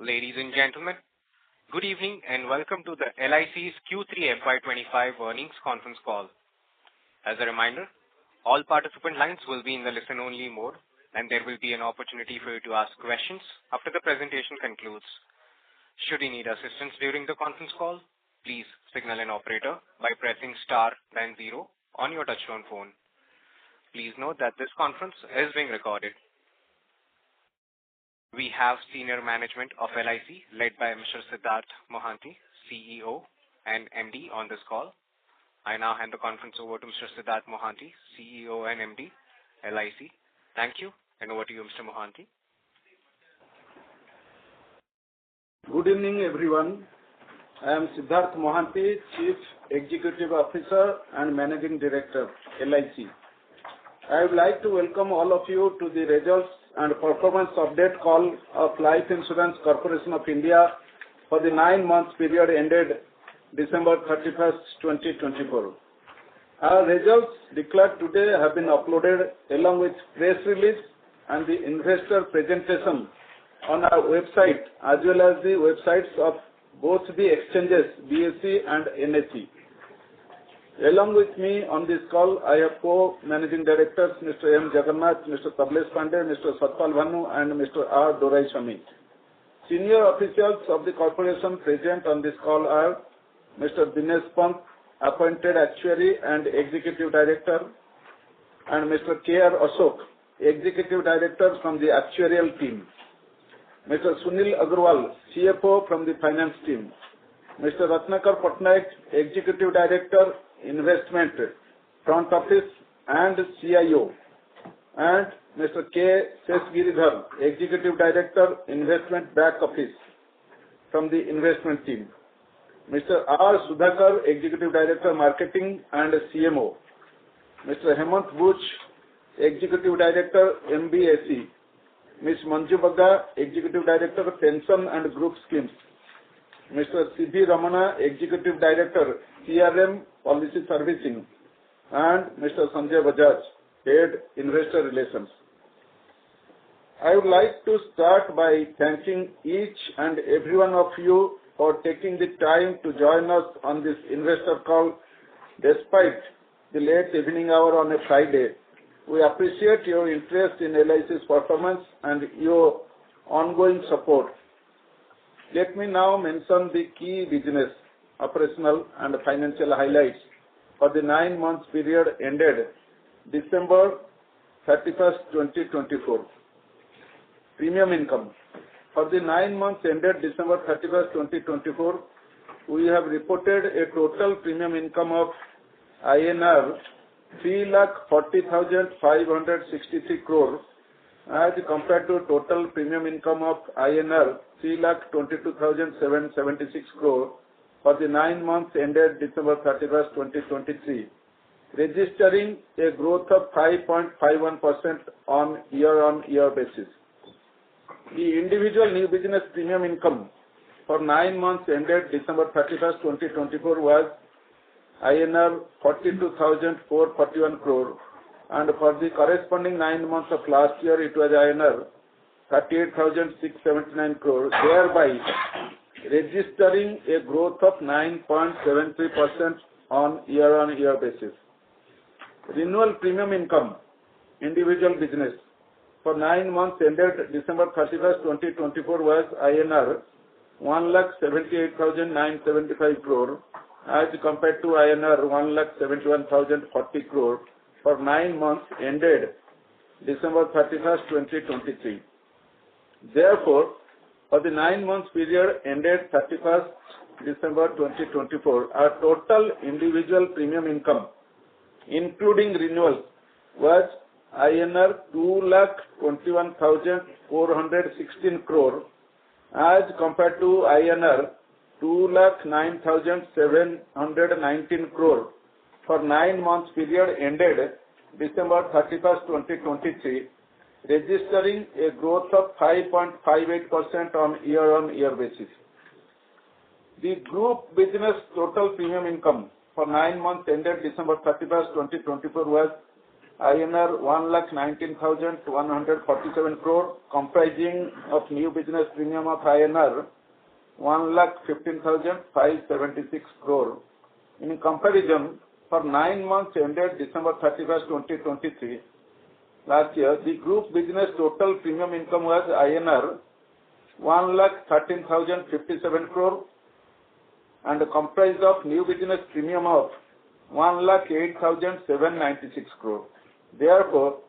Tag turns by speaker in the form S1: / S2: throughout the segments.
S1: Ladies and gentlemen, good evening and welcome to the LIC's Q3 FY25 earnings conference call. As a reminder, all participant lines will be in the listen-only mode, and there will be an opportunity for you to ask questions after the presentation concludes. Should you need assistance during the conference call, please signal an operator by pressing star then 0 on your touchtone phone. Please note that this conference is being recorded. We have senior management of LIC led by Mr. Siddharth Mohanty, CEO and MD on this call. I now hand the conference over to Mr. Siddharth Mohanty, CEO and MD, LIC. Thank you, and over to you, Mr. Mohanty.
S2: Good evening, everyone. I am Siddharth Mohanty, Chief Executive Officer and Managing Director, LIC. I would like to welcome all of you to the results and performance update call of Life Insurance Corporation of India for the 9-month period ended December 31st, 2024. Our results declared today have been uploaded along with press release and the investor presentation on our website as well as the websites of both the exchanges, BSE and NSE. Along with me on this call, I have co-managing directors, Mr. M. Jagannath, Mr. Tablesh Pandey, Mr. Satpal Bhanu, and Mr. R. Doraiswamy. Senior officials of the corporation present on this call are Mr. Dinesh Pant, appointed actuary and executive director, and Mr. K.R. Ashok, executive director from the actuarial team. Mr. Sunil Agrawal, CFO from the finance team. Mr. Ratnakar Patnaik, executive director, investment, front office and CIO, and Mr. K. Sesgiridhar, executive director, investment back office from the investment team. Mr. R. Sudhakar, executive director, marketing and CMO. Mr. Hemant Buch, executive director, MBSE. Ms. Manju Bagga, executive director, pension and group schemes. Mr. C.V. Ramana, executive director, CRM policy servicing, and Mr. Sanjay Bajaj, head investor relations. I would like to start by thanking each and every one of you for taking the time to join us on this investor call despite the late evening hour on a Friday. We appreciate your interest in LIC's performance and your ongoing support. Let me now mention the key business, operational and financial highlights for the 9 months period ended December 31st, 2024. Premium income. For the 9 months ended December 31st, 2024, we have reported a total premium income of INR 3,40,563 crore as compared to total premium income of INR 3,22,776 crore for the 9 months ended December 31st, 2023, registering a growth of 5.51% on year-on-year basis. The individual new business premium income for 9 months ended December 31st, 2024 was INR 42,441 crore, and for the corresponding 9 months of last year it was INR 38,679 crore, thereby registering a growth of 9.73% on year-on-year basis. Renewal premium income, individual business, for 9 months ended December 31st, 2024 was INR 1,78,975 crore as compared to INR 1,71,040 crore for 9 months ended December 31st, 2023. Therefore, for the 9 months period ended 31st December 2024, our total individual premium income, including renewals, was INR 2,21,416 crore as compared to INR 2,09,719 crore for 9 months period ended December 31st, 2023, registering a growth of 5.58% on year-on-year basis. The group business total premium income for 9 months ended December 31st, 2024 was INR 1,19,147 crore, comprising of new business premium of INR 1,15,576 crore. In comparison, for 9 months ended December 31st, 2023, last year, the group business total premium income was INR 1,13,057 crore and comprised of new business premium of 1,08,796 crore. Therefore,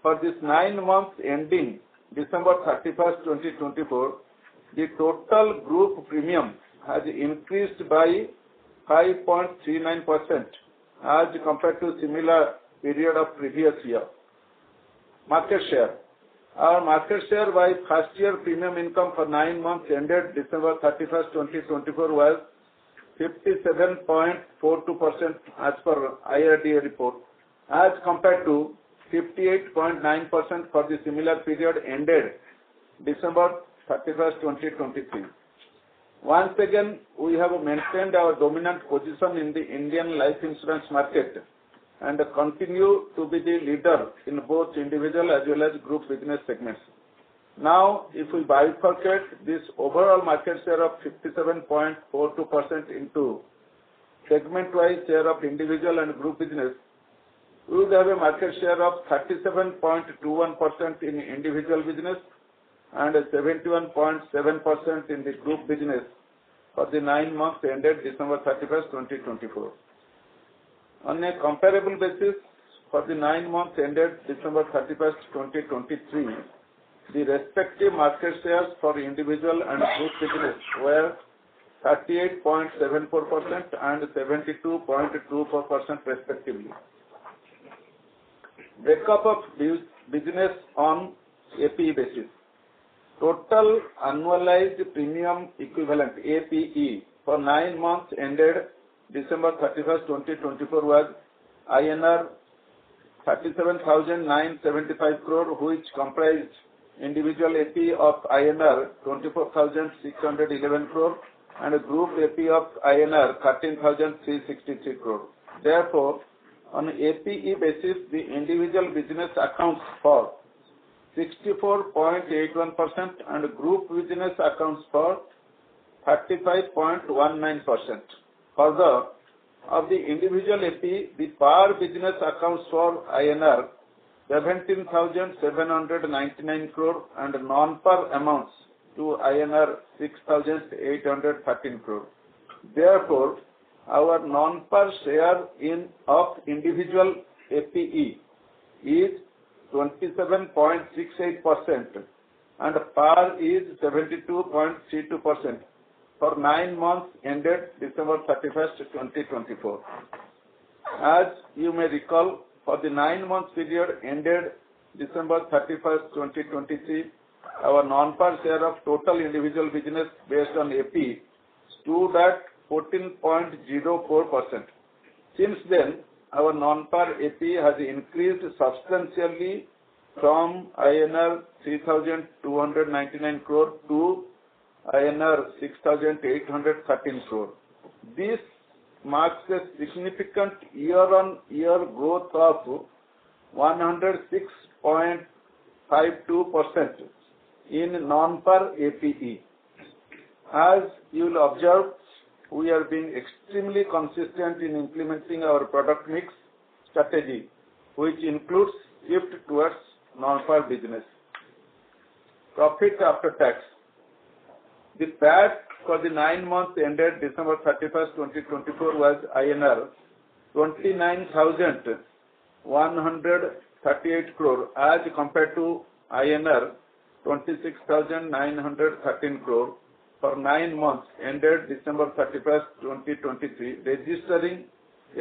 S2: for this 9 months ending December 31st, 2024, the total group premium has increased by 5.39% as compared to similar period of previous year. Market share. Our market share by first year premium income for 9 months ended December 31st, 2024 was 57.42% as per IRDA report, as compared to 58.9% for the similar period ended December 31st, 2023. Once again, we have maintained our dominant position in the Indian life insurance market and continue to be the leader in both individual as well as group business segments. Now, if we bifurcate this overall market share of 57.42% into segment-wise share of individual and group business, we would have a market share of 37.21% in individual business and 71.7% in the group business for the 9 months ended December 31st, 2024. On a comparable basis, for the 9 months ended December 31st, 2023, the respective market shares for individual and group business were 38.74% and 72.24% respectively. Breakup of business on APE basis. Total annualized premium equivalent APE for 9 months ended December 31st, 2024 was INR 37,975 crore, which comprised individual APE of INR 24,611 crore and a group APE of INR 13,363 crore. Therefore, on APE basis, the individual business accounts for 64.81% and group business accounts for 35.19%. Further, of the individual APE, the par business accounts for INR 17,799 crore and non-par amounts to INR 6,813 crore. Therefore, our non-par share of individual APE is 27.68% and par is 72.32% for 9 months ended December 31st, 2024. As you may recall, for the 9 months period ended December 31st, 2023, our non-par share of total individual business based on AP stood at 14.04%. Since then, our non-par AP has increased substantially from INR 3,299 crore to INR 6,813 crore. This marks a significant year-on-year growth of 106.52% in non-par APE. As you will observe, we are being extremely consistent in implementing our product mix strategy, which includes shift towards non-par business. Profit after tax. The PAT for the 9 months ended December 31st, 2024 was INR 29,138 crore as compared to INR 26,913 crore for 9 months ended December 31st, 2023, registering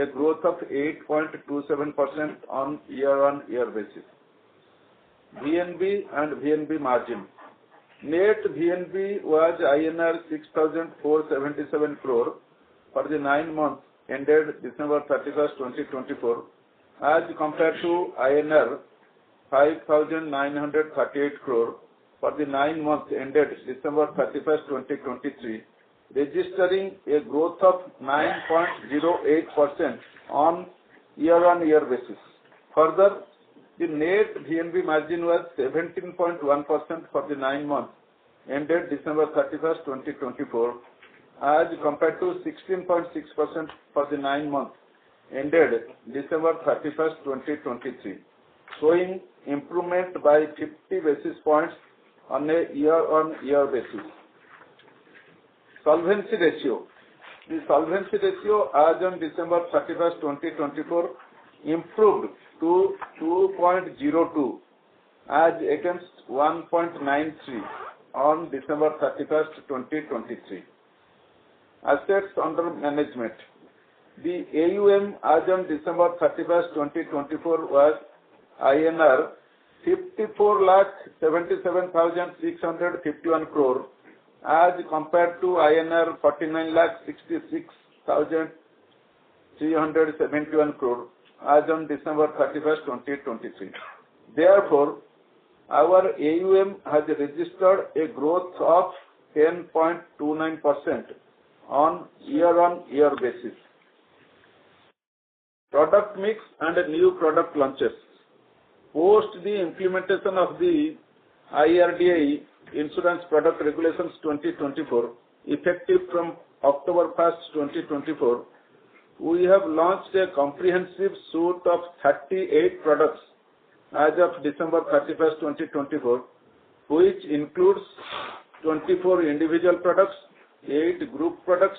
S2: a growth of 8.27% on year-on-year basis. VNB and VNB margin. Net VNB was INR 6,477 crore for the 9 months ended December 31st, 2024, as compared to INR 5,938 crore for the 9 months ended December 31st, 2023, registering a growth of 9.08% on year-on-year basis. Further, The net VNB margin was 17.1% for the 9 months ended December 31st, 2024, as compared to 16.6% for the 9 months ended December 31st, 2023, showing improvement by 50 basis points on a year-on-year basis. Solvency ratio. The solvency ratio as on December 31st, 2024 improved to 2.02 as against 1.93 on December 31st, 2023. Assets under management. The AUM as on December 31st, 2024 was INR 54,77,651 crore as compared to INR 49,66,371 crore as on December 31st, 2023. Therefore, our AUM has registered a growth of 10.29% on year-on-year basis. Product mix and new product launches. Post the implementation of the IRDAI Insurance Product Regulations 2024, effective from October 1st, 2024, we have launched a comprehensive suite of 38 products as of December 31st, 2024, which includes 24 individual products, 8 group products,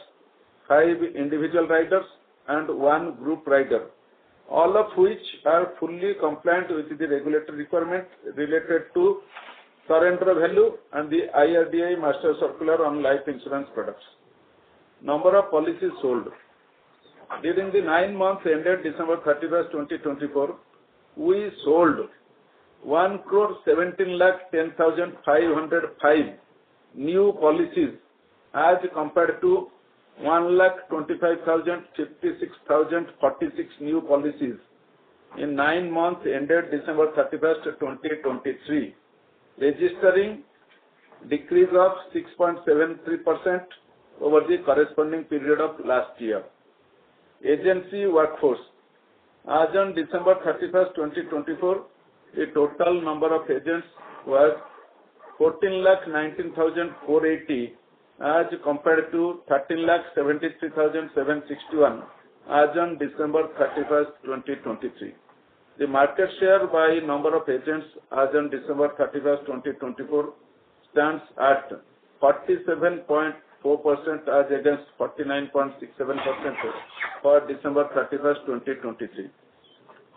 S2: 5 individual riders, and 1 group rider, all of which are fully compliant with the regulatory requirement related to surrender value and the IRDAI Master Circular on life insurance products. Number of policies sold. During the 9 months ended December 31st, 2024, we sold 1,17,10,505 new policies as compared to 1,25,56,046 new policies in 9 months ended December 31st, 2023, registering decrease of 6.73% over the corresponding period of last year. Agency workforce. As on December 31st, 2024, the total number of agents was 14,19,480 as compared to 13,73,761 as on December 31st, 2023. The market share by number of agents as on December 31st, 2024 stands at 47.4% as against 49.67% for December 31st, 2023.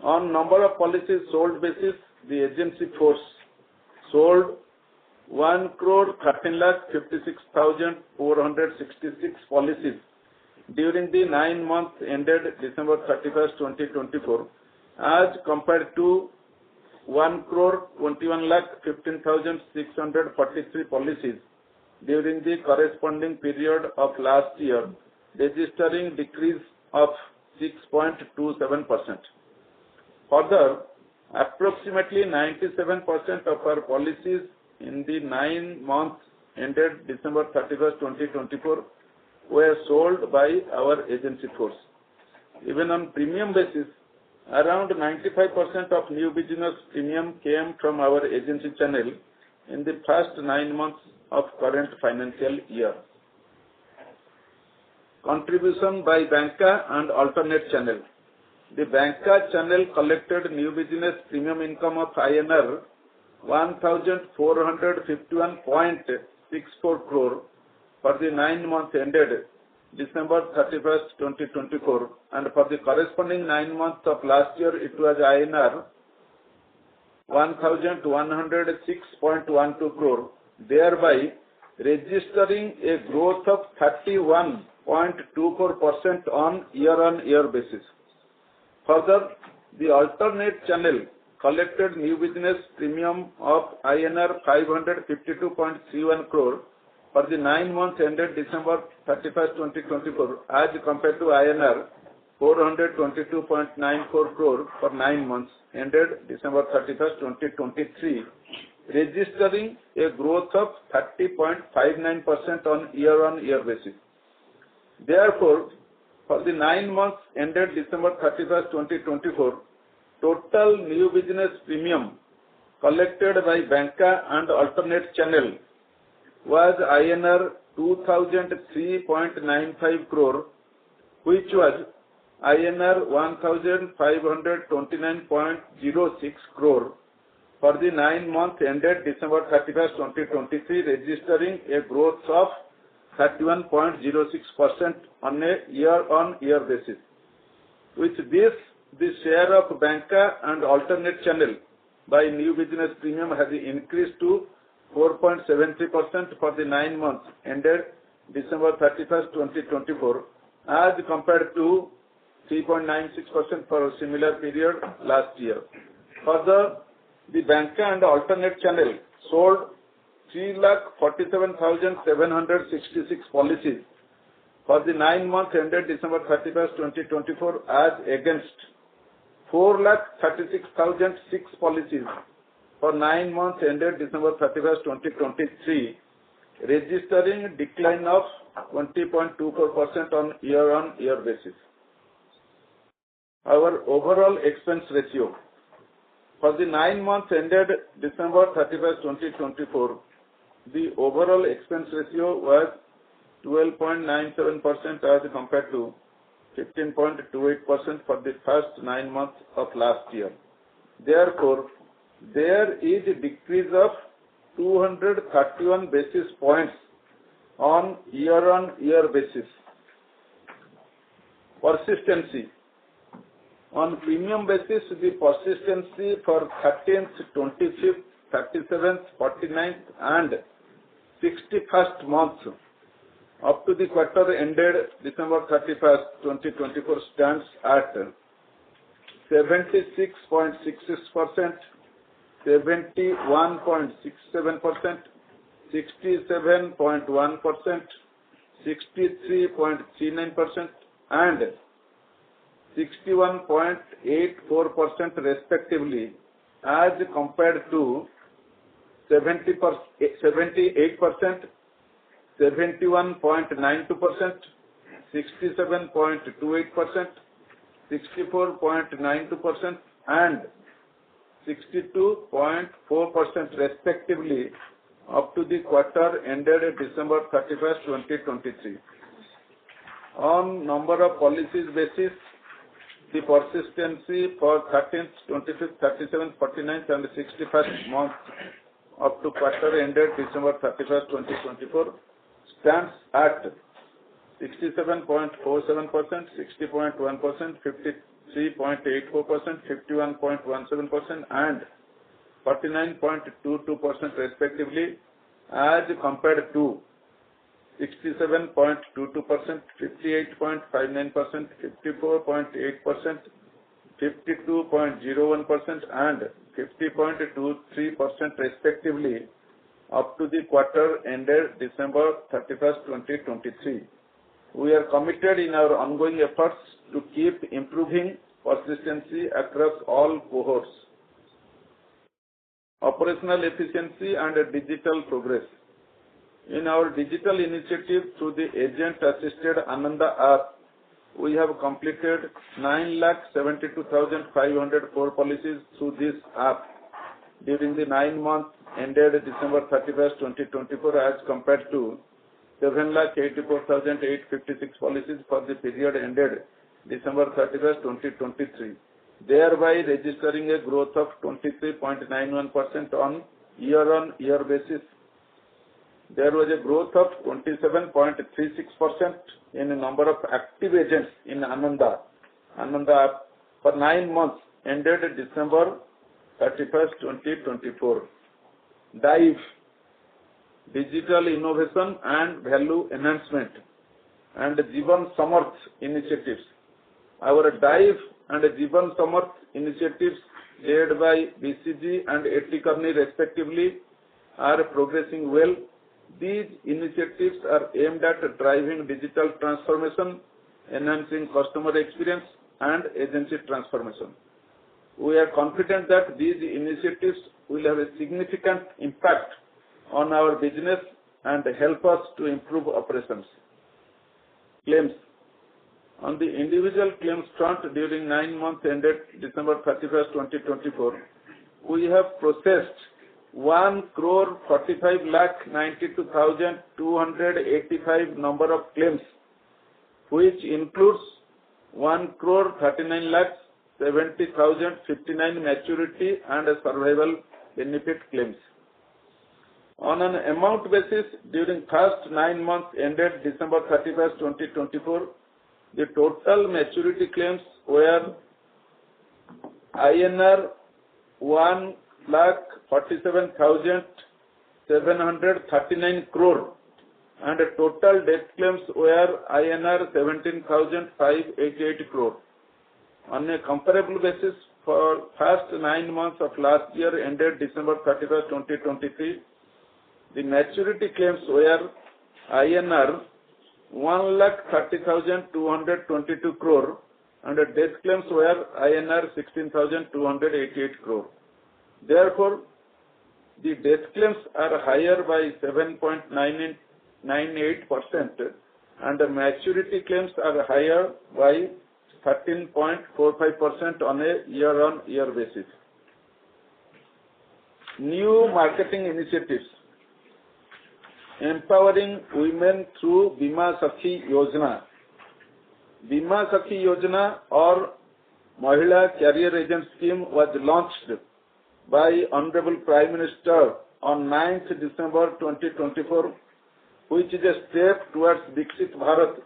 S2: On number of policies sold basis, the agency force sold 1,13,56,466 policies during the 9 months ended December 31st, 2024, as compared to 1,21,15,643 policies during the corresponding period of last year, registering decrease of 6.27%. Further, approximately 97% of our policies in the 9 months ended December 31st, 2024 were sold by our agency force. Even on premium basis, around 95% of new business premium came from our agency channel in the first 9 months of current financial year. Contribution by Banca and alternate channel. The Banca channel collected new business premium income of INR 1,451.64 crore for the 9 months ended December 31st, 2024, and for the corresponding 9 months of last year, it was INR 1,106.12 crore, thereby registering a growth of 31.24% on year-on-year basis. Further, the alternate channel collected new business premium of INR 552.31 crore for the 9 months ended December 31st, 2024, as compared to INR 422.94 crore for 9 months ended December 31st, 2023, registering a growth of 30.59% on year-on-year basis. Therefore, for the 9 months ended December 31st, 2024, total new business premium collected by banca and alternate channel was INR 2003.95 crore, which was INR 1529.06 crore for the 9 months ended December 31st, 2023, registering a growth of 31.06% on a year-on-year basis. With this, the share of banca and alternate channel by new business premium has increased to 4.73% for the 9 months ended December 31st, 2024, as compared to 3.96% for a similar period last year. Further, the banca and alternate channel sold 3,47,766 policies for the 9 months ended December 31st, 2024, as against 4,36,006 policies for 9 months ended December 31st, 2023, registering a decline of 20.24% on year-on-year basis. Our overall expense ratio for the 9 months ended December 31st, 2024, the overall expense ratio was 12.97% as compared to 15.28% for the first 9 months of last year. Therefore, there is a decrease of 231 basis points on year-on-year basis. Persistency. On premium basis, the persistency for 13th, 25th, 37th, 49th and 61st months up to the quarter ended December 31st, 2024 stands at 76.66%, 71.67%, 67.1%, 63.39% and 61.84% respectively, as compared to 78%, 71.92%, 67.28%, 64.92% and 62.4% respectively up to the quarter ended December 31st, 2023. On number of policies basis, the persistency for 13th, 25th, 37th, 49th and 61st month up to quarter ended December 31st, 2024 stands at 67.47%, 60.1%, 53.84%, 51.17% and 49.22% respectively, as compared to 67.22%, 58.59%, 54.8%, 52.01% and 50.23% respectively up to the quarter ended December 31st, 2023. We are committed in our ongoing efforts to keep improving persistency across all cohorts. Operational efficiency and digital progress. In our digital initiative through the agent-assisted Ananda app, we have completed 9,72,504 policies through this app during the 9 months ended December 31st, 2024, as compared to 7,84,856 policies for the period ended December 31st, 2023, thereby registering a growth of 23.91% on year-on-year basis. There was a growth of 27.36% in the number of active agents in Ananda app for 9 months ended December 31st, 2024. DIVE, Digital Innovation and Value Enhancement, and Jeevan Samarth initiatives. Our DIVE and Jeevan Samarth initiatives led by BCG and A.T. Kearney respectively are progressing well. These initiatives are aimed at driving digital transformation, enhancing customer experience and agency transformation. We are confident that these initiatives will have a significant impact on our business and help us to improve operations. Claims. On the individual claims front, during 9 months ended December 31st, 2024, we have processed 1,45,92,285 number of claims, which includes 1,39,70,059 maturity and survival benefit claims. On an amount basis, during first 9 months ended December 31st, 2024, the total maturity claims were INR 1,47,739 crore and total death claims were INR 17,588 crore. On a comparable basis, for first 9 months of last year ended December 31st, 2023, the maturity claims were INR 1,30,222 crore and death claims were INR 16,288 crore. Therefore, the death claims are higher by 7.98% and the maturity claims are higher by 13.45% on a year-on-year basis. New marketing initiatives. Empowering women through Bima Sakhi Yojana. Bima Sakhi Yojana or Mahila Career Agent Scheme was launched by Honorable Prime Minister on 9th December 2024, which is a step towards Dikshit Bharat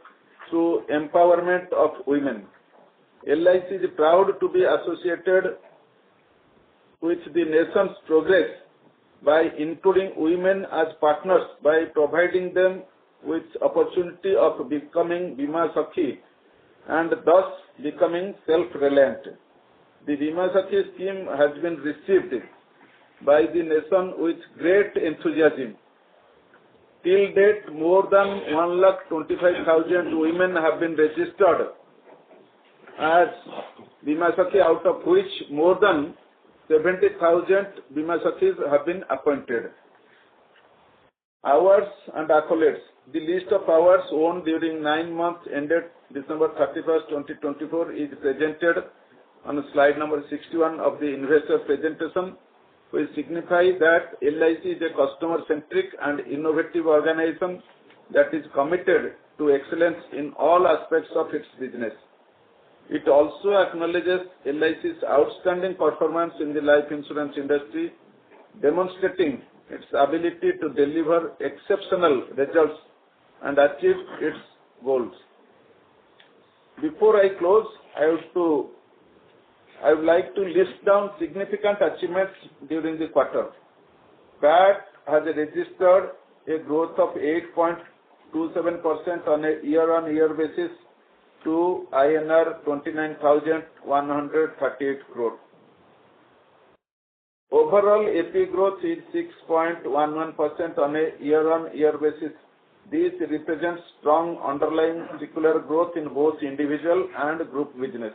S2: through empowerment of women. LIC is proud to be associated with the nation's progress by including women as partners by providing them with opportunity of becoming Bima Sakhi and thus becoming self-reliant. The Bima Sakhi scheme has been received by the nation with great enthusiasm. Till date, more than 1,25,000 women have been registered as Bima Sakhi, out of which more than 70,000 Bima Sakhis have been appointed. Awards and accolades. The list of awards won during 9 months ended December 31st, 2024 is presented on slide number 61 of the investor presentation, which signify that LIC is a customer-centric and innovative organization that is committed to excellence in all aspects of its business. It also acknowledges LIC's outstanding performance in the life insurance industry, demonstrating its ability to deliver exceptional results and achieve its goals. Before I close, I would like to list down significant achievements during the quarter. PAT has registered a growth of 8.27% on a year-on-year basis to INR 29,138 crore. Overall AP growth is 6.11% on a year-on-year basis. This represents strong underlying secular growth in both individual and group business.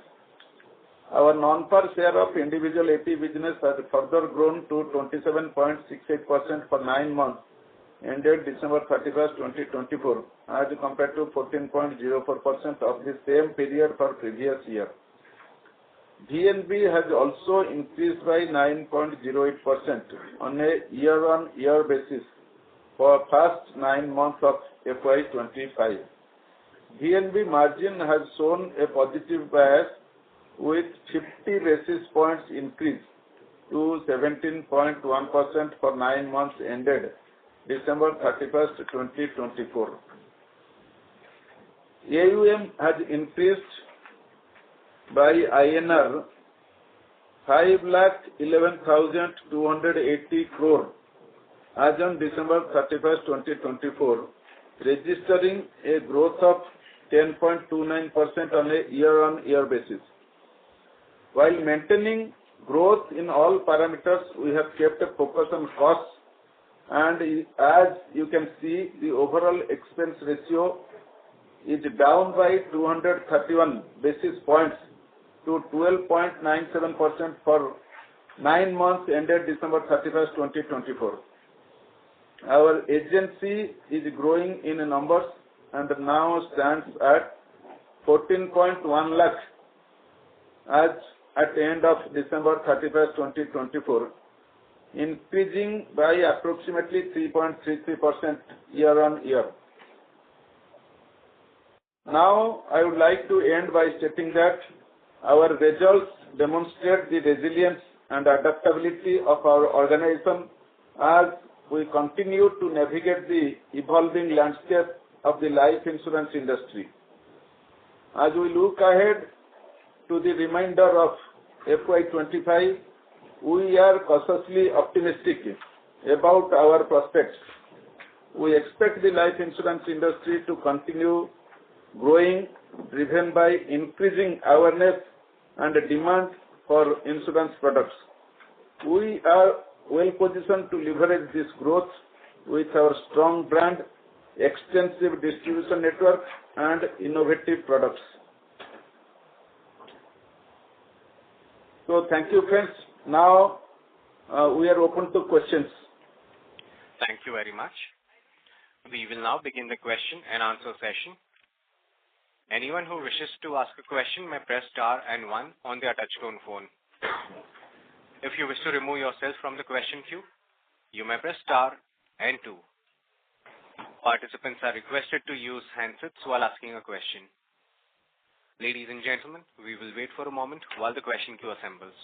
S2: Our non-par share of individual AP business has further grown to 27.68% for 9 months ended December 31st, 2024, as compared to 14.04% of the same period for previous year. VNB has also increased by 9.08% on a year-on-year basis for first 9 months of FY25. VNB margin has shown a positive bias with 50 basis points increase to 17.1% for 9 months ended December 31st, 2024. AUM has increased by INR 5,11,280 crore as on December 31st, 2024, registering a growth of 10.29% on a year-on-year basis. While maintaining growth in all parameters, we have kept a focus on costs, and as you can see, the overall expense ratio is down by 231 basis points to 12.97% for 9 months ended December 31st, 2024. Our agency is growing in numbers and now stands at 14.1 lakh as at the end of December 31st, 2024, increasing by approximately 3.33% year-on-year. Now, I would like to end by stating that our results demonstrate the resilience and adaptability of our organization as we continue to navigate the evolving landscape of the life insurance industry. As we look ahead to the remainder of FY25, we are cautiously optimistic about our prospects. We expect the life insurance industry to continue growing, driven by increasing awareness and demand for insurance products. We are well positioned to leverage this growth with our strong brand, extensive distribution network, and innovative products. So thank you, friends. Now we are open to questions.
S1: Thank you very much. We will now begin the question and answer session. Anyone who wishes to ask a question may press star and 1 on their touchtone phone. If you wish to remove yourself from the question queue, you may press star and 2. Participants are requested to use handsets while asking a question. Ladies and gentlemen, we will wait for a moment while the question queue assembles.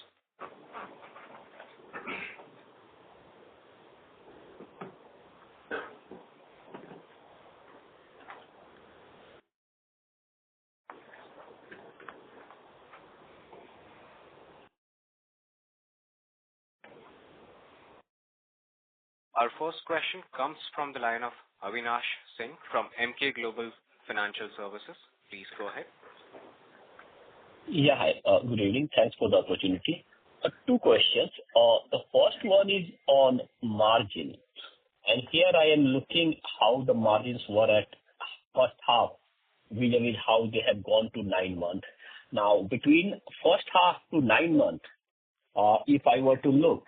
S1: Our first question comes from the line of Avinash Singh from Emkay Global Financial Services. Please go ahead.
S3: Yeah, hi. Good evening. Thanks for the opportunity. Two questions. The first one is on margin. And here I am looking how the margins were at first half, vis-a-vis how they have gone to 9 months. Now, between first half to 9 months, if I were to look,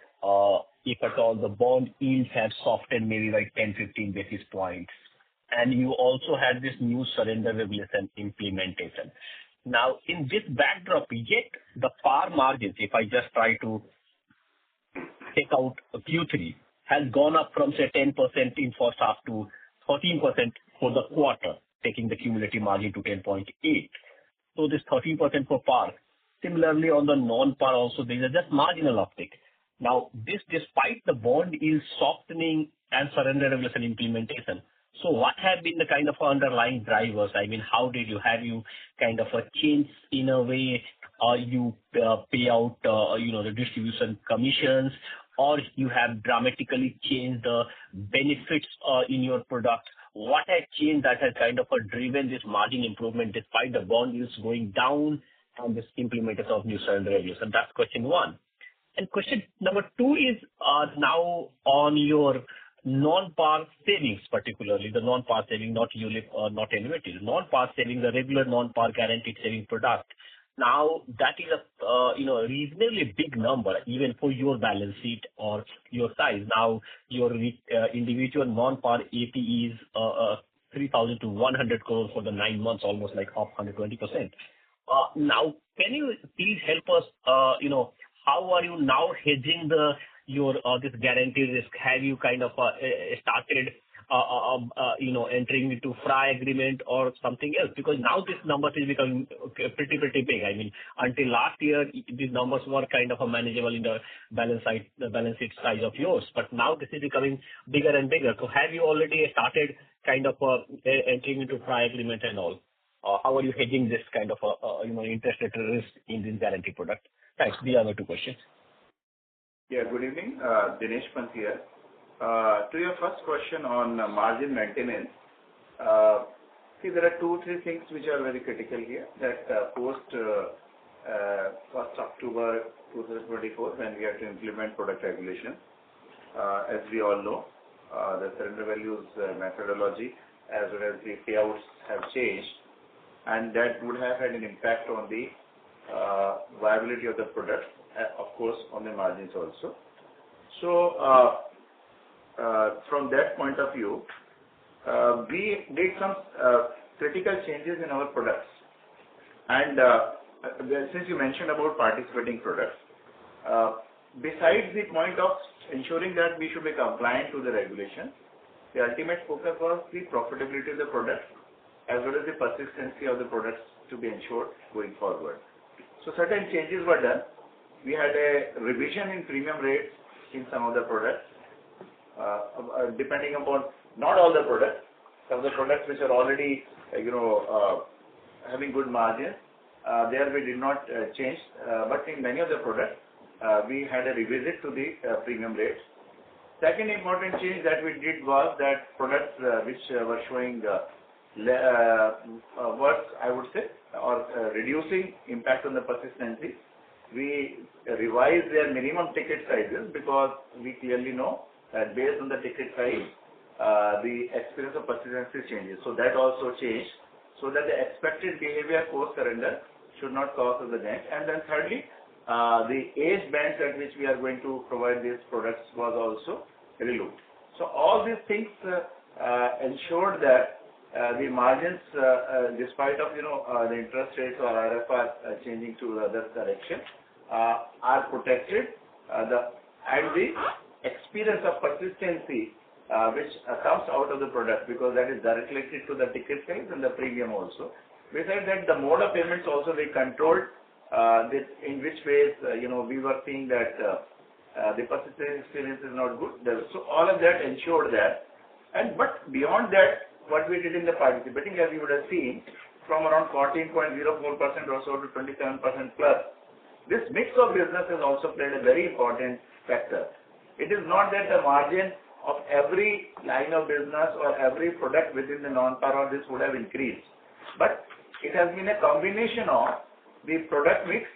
S3: if at all the bond yields have softened maybe like 10-15 basis points, and you also had this new surrender regulation implementation. Now, in this backdrop, yet the par margins, if I just try to take out Q3, has gone up from say 10% in first half to 13% for the quarter, taking the cumulative margin to 10.8. So this 13% for par. Similarly, on the non-par also, there is just marginal uptick. Now, this despite the bond yield softening and surrender regulation implementation. So what have been the kind of underlying drivers? I mean, how did you have you kind of a change in a way, you pay out, the distribution commissions, or you have dramatically changed the benefits in your product? What has changed that has kind of driven this margin improvement despite the bond yields going down and this implementation of new surrender regulation? That's question one. And question number two is now on your non-par savings, particularly the non-par saving, not ULIP or not annuity, non-par saving, the regular non-par guaranteed saving product. Now that is a reasonably big number even for your balance sheet or your size. Now your individual non-par AP is 3,000 to 100 crore for the 9 months, almost like up 120%. Now, can you please help us? How are you now hedging your this guaranteed risk? Have you kind of started entering into FRA agreement or something else? Because now this number is becoming pretty big. I mean, until last year, these numbers were kind of manageable in the balance sheet size of yours. But now this is becoming bigger and bigger. So have you already started kind of entering into FRA agreement and all? How are you hedging this kind of interest rate risk in this guarantee product? Thanks. These are the two questions.
S4: Yeah, good evening. Dinesh Pant here. To your first question on margin maintenance, see, there are 2-3 things which are very critical here. That post 1st October 2024, when we have to implement product regulation, as we all know, the surrender values methodology as well as the payouts have changed, and that would have had an impact on the viability of the product, of course, on the margins also. So, from that point of view, we did some critical changes in our products. And since you mentioned about participating products, besides the point of ensuring that we should be compliant to the regulation, the ultimate focus was the profitability of the product as well as the persistency of the products to be ensured going forward. So certain changes were done. We had a revision in premium rates in some of the products, depending upon not all the products, some of the products which are already, having good margins. There we did not change, but in many of the products, we had a revisit to the premium rates. Second important change that we did was that products which were showing worse, I would say, or reducing impact on the persistency, we revised their minimum ticket sizes because we clearly know that based on the ticket size, the experience of persistency changes. So that also changed so that the expected behavior post-surrender should not cause us the dent. And then thirdly, the age bands at which we are going to provide these products was also relooked. So all these things ensured that the margins, despite of the interest rates or RFR changing to the other direction, are protected. And the experience of persistency which comes out of the product, because that is directly related to the ticket size and the premium also. Besides that, the mode of payments also they controlled. In which ways, we were seeing that the persistency experience is not good. So all of that ensured that. But beyond that, what we did in the participating, as you would have seen, from around 14.04% or so to 27% plus, this mix of business has also played a very important factor. It is not that the margin of every line of business or every product within the non-par or this would have increased, but it has been a combination of the product mix,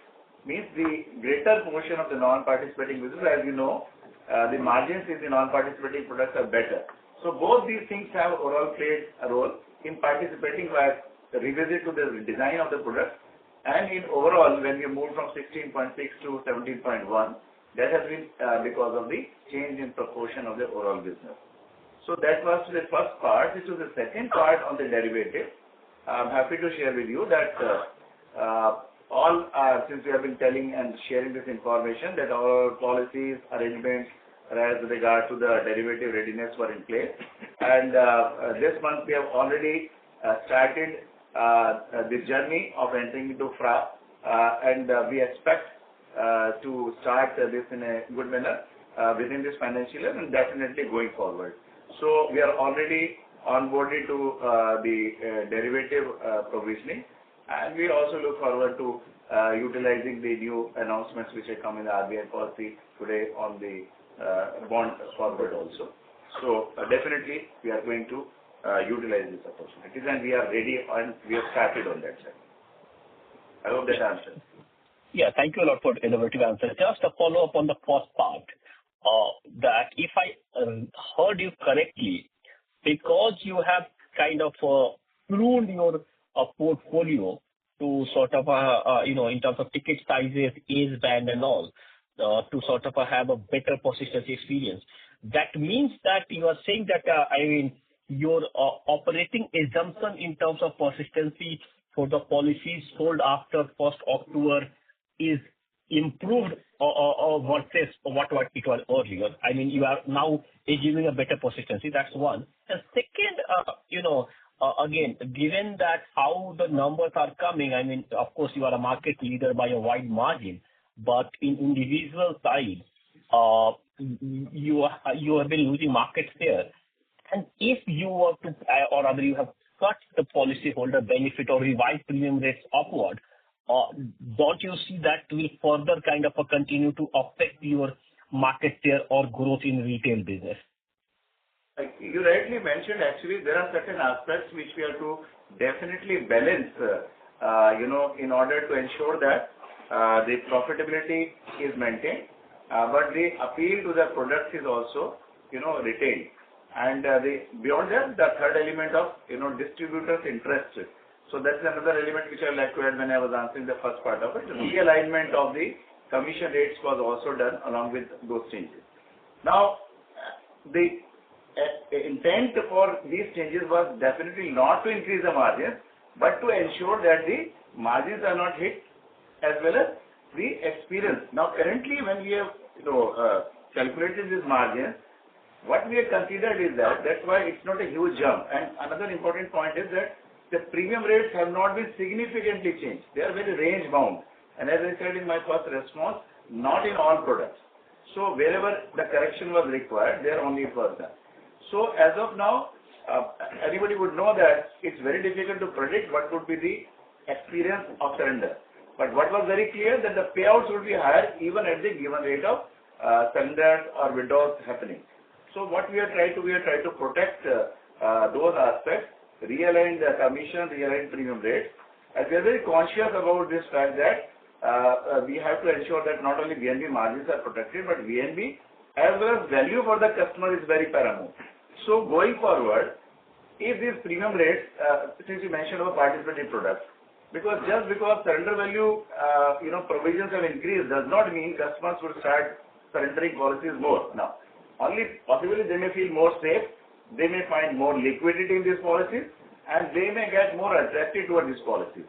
S4: means the greater portion of the non-participating business. As you know, the margins in the non-participating products are better. So both these things have overall played a role in participating by the revisit to the design of the product, and in overall when we moved from 16.6 to 17.1, that has been because of the change in proportion of the overall business. So that was the first part. This was the second part on the derivative. I'm happy to share with you that since we have been telling and sharing this information, that our policies, arrangements, as regard to the derivative readiness were in place. And this month we have already started the journey of entering into FRA, and we expect to start this in a good manner within this financial year and definitely going forward. So we are already onboarded to the derivative provisioning, and we also look forward to utilizing the new announcements which have come in the RBI policy today on the bond forward also. So definitely we are going to utilize these opportunities, and we are ready and we have started on that side. I hope that answers.
S3: Yeah, thank you a lot for the innovative answer. Just a follow-up on the first part, that if I heard you correctly, because you have kind of pruned your portfolio to sort of, in terms of ticket sizes, age band and all, to sort of have a better persistency experience. That means that you are saying that, your operating assumption in terms of persistency for the policies sold after 1st October is improved or versus what it was earlier. You are now assuming a better persistency. That's one. And second, again, given that how the numbers are coming, of course, you are a market leader by a wide margin, but in individual side, you have been losing market share. And if you were to, or rather you have cut the policyholder benefit or revised premium rates upward, don't you see that will further kind of continue to affect your market share or growth in retail business?
S4: You rightly mentioned, actually, there are certain aspects which we have to definitely balance, in order to ensure that the profitability is maintained, but the appeal to the products is also, retained. And beyond that, the third element of, distributors' interest. So that's another element which I would like to add when I was answering the first part of it. The realignment of the commission rates was also done along with those changes. Now, the intent for these changes was definitely not to increase the margins, but to ensure that the margins are not hit as well as the experience. Now, currently, when we have calculated this margin, what we have considered is that's why it's not a huge jump. And another important point is that the premium rates have not been significantly changed. They are very range bound. And as I said in my first response, not in all products. So wherever the correction was required, there only it was done. So as of now, anybody would know that it's very difficult to predict what would be the experience of surrender. But what was very clear that the payouts would be higher even at the given rate of surrenders or withdrawals happening. So what we are trying to protect those aspects, realign the commission, realign premium rates. And we are very conscious about this fact that we have to ensure that not only VNB margins are protected, but VNB as well as value for the customer is very paramount. So going forward, if these premium rates, since you mentioned about participating products, because just because surrender value, provisions have increased does not mean customers will start surrendering policies more. Now, only possibly they may feel more safe, they may find more liquidity in these policies, and they may get more attracted towards these policies.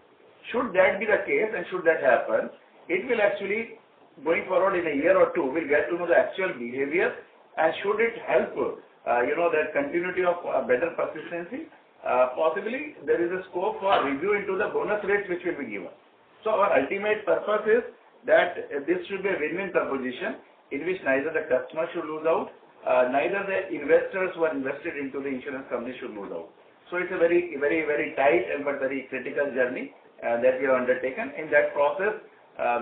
S4: Should that be the case and should that happen, it will actually, going forward in a year or two, we'll get to know the actual behavior and should it help, that continuity of better persistency, possibly there is a scope for review into the bonus rates which will be given. So our ultimate purpose is that this should be a win-win proposition in which neither the customer should lose out, neither the investors who are invested into the insurance company should lose out. So it's a very, very, very tight but very critical journey that we have undertaken. In that process,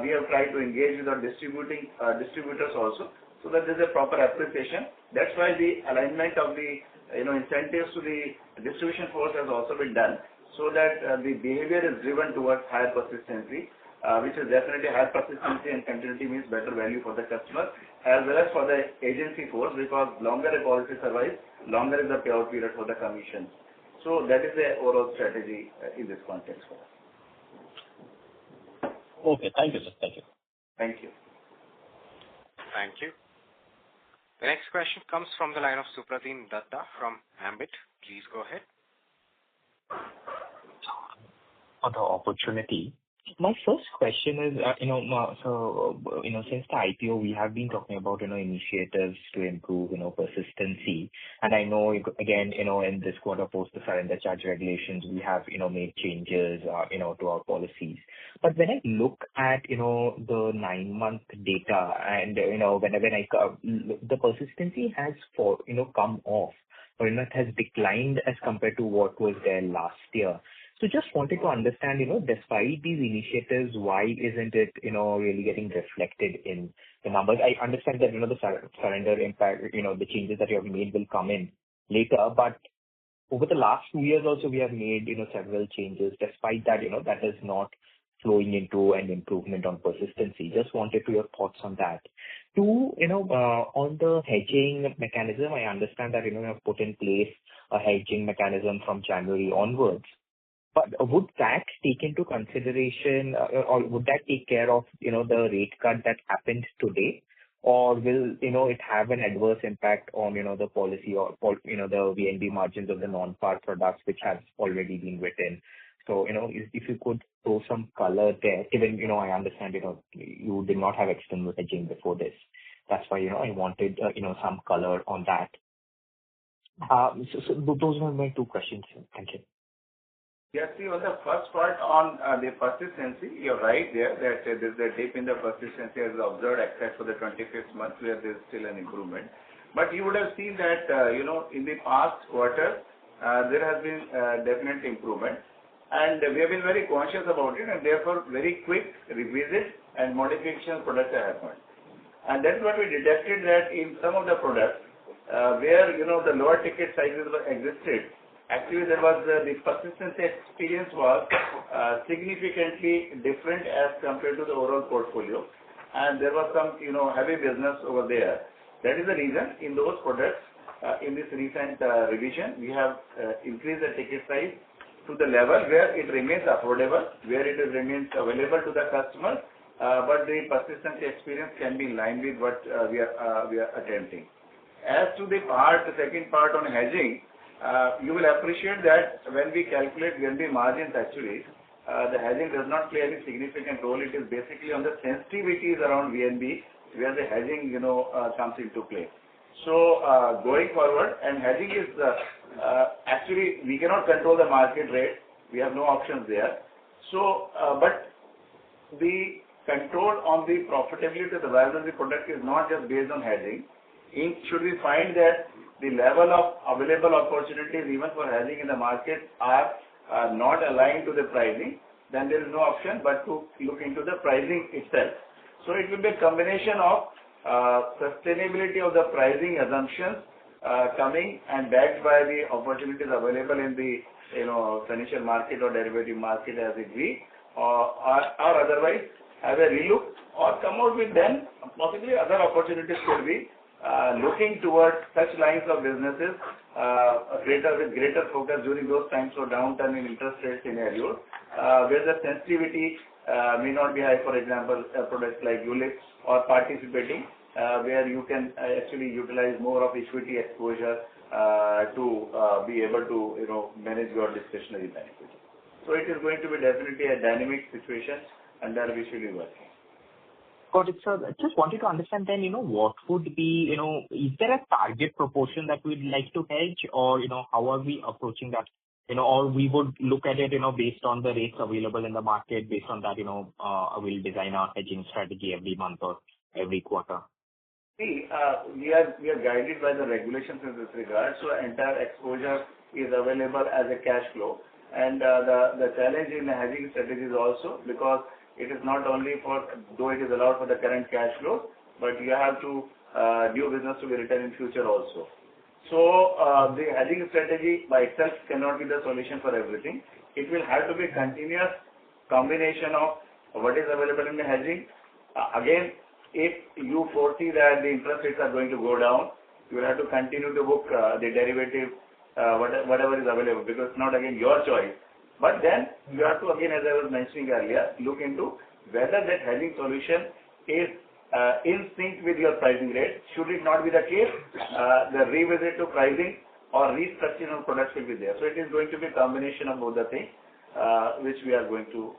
S4: we have tried to engage with our distributors also, so that there's a proper appreciation. That's why the alignment of the incentives to the distribution force has also been done, so that the behavior is driven towards higher persistency, which is definitely higher persistency and continuity means better value for the customer as well as for the agency force, because longer a policy survives, longer is the payout period for the commission. So that is the overall strategy in this context for us.
S3: Okay, thank you, sir. Thank you.
S4: Thank you.
S1: Thank you. The next question comes from the line of Supratim Datta from Ambit. Please go ahead.
S5: For the opportunity. My first question is, since the IPO, we have been talking about, initiatives to improve, persistency. And I know, again, in this quarter post the surrender charge regulations, we have, made changes, to our policies. But when I look at, the 9-month data and, the persistency has, come off, or, it has declined as compared to what was there last year. So just wanted to understand, despite these initiatives, why isn't it, really getting reflected in the numbers? I understand that, the surrender impact, the changes that you have made will come in later, but over the last 2 years also, we have made, several changes. Despite that, that is not flowing into an improvement on persistency. Just wanted to your thoughts on that. Two, on the hedging mechanism, I understand that, you have put in place a hedging mechanism from January onwards. But would that take into consideration, or would that take care of, the rate cut that happened today? Or will, it have an adverse impact on, the policy or, the VNB margins of the non-par products which have already been written? So, if you could throw some color there, given, I understand, you did not have external hedging before this. That's why, I wanted, some color on that. So those were my two questions. Thank you.
S4: Yes, see, on the first part on the persistency, you're right there that there's a dip in the persistency as observed except for the 25th month where there's still an improvement. But you would have seen that, in the past quarter, there has been definite improvement. And we have been very conscious about it and therefore very quick revisit and modification products have happened. And that's what we detected that in some of the products where, the lower ticket sizes existed, actually, there was the persistency experience was significantly different as compared to the overall portfolio, and there was some heavy business over there. That is the reason in those products in this recent revision we have increased the ticket size to the level where it remains affordable, where it remains available to the customer, but the persistency experience can be in line with what we are attempting. As to the second part on hedging. You will appreciate that when we calculate VNB margins actually, the hedging does not play any significant role. It is basically on the sensitivities around VNB where the hedging, comes into play. So going forward, and hedging is actually we cannot control the market rate. We have no options there. So, but the control on the profitability of the value of the product is not just based on hedging. Should we find that the level of available opportunities even for hedging in the market are not aligned to the pricing, then there is no option but to look into the pricing itself. So it will be a combination of sustainability of the pricing assumptions coming and backed by the opportunities available in the financial market or derivative market as it be, or otherwise have a relook or come out with then possibly other opportunities could be looking towards such lines of businesses with greater focus during those times of downturn in interest rate scenarios where the sensitivity may not be high. For example, products like ULIP or participating where you can actually utilize more of equity exposure to be able to manage your discretionary benefits. So it is going to be definitely a dynamic situation under which we will be working.
S5: Got it, sir. Just wanted to understand then, what would be, is there a target proportion that we'd like to hedge, or, how are we approaching that? Or we would look at it, based on the rates available in the market. Based on that, we'll design our hedging strategy every month or every quarter.
S4: See, we are guided by the regulations in this regard. So entire exposure is available as a cash flow. And the challenge in the hedging strategy is also because it is not only though it is allowed for the current cash flow, but you have to do business to be returned in future also. So the hedging strategy by itself cannot be the solution for everything. It will have to be continuous combination of what is available in the hedging. Again, if you foresee that the interest rates are going to go down, you will have to continue to book the derivative, whatever is available, because it's not again your choice. But then you have to, again, as I was mentioning earlier, look into whether that hedging solution is in sync with your pricing rate. Should it not be the case, the revisit to pricing or restructuring of products will be there. So it is going to be a combination of both the things, which we are going to,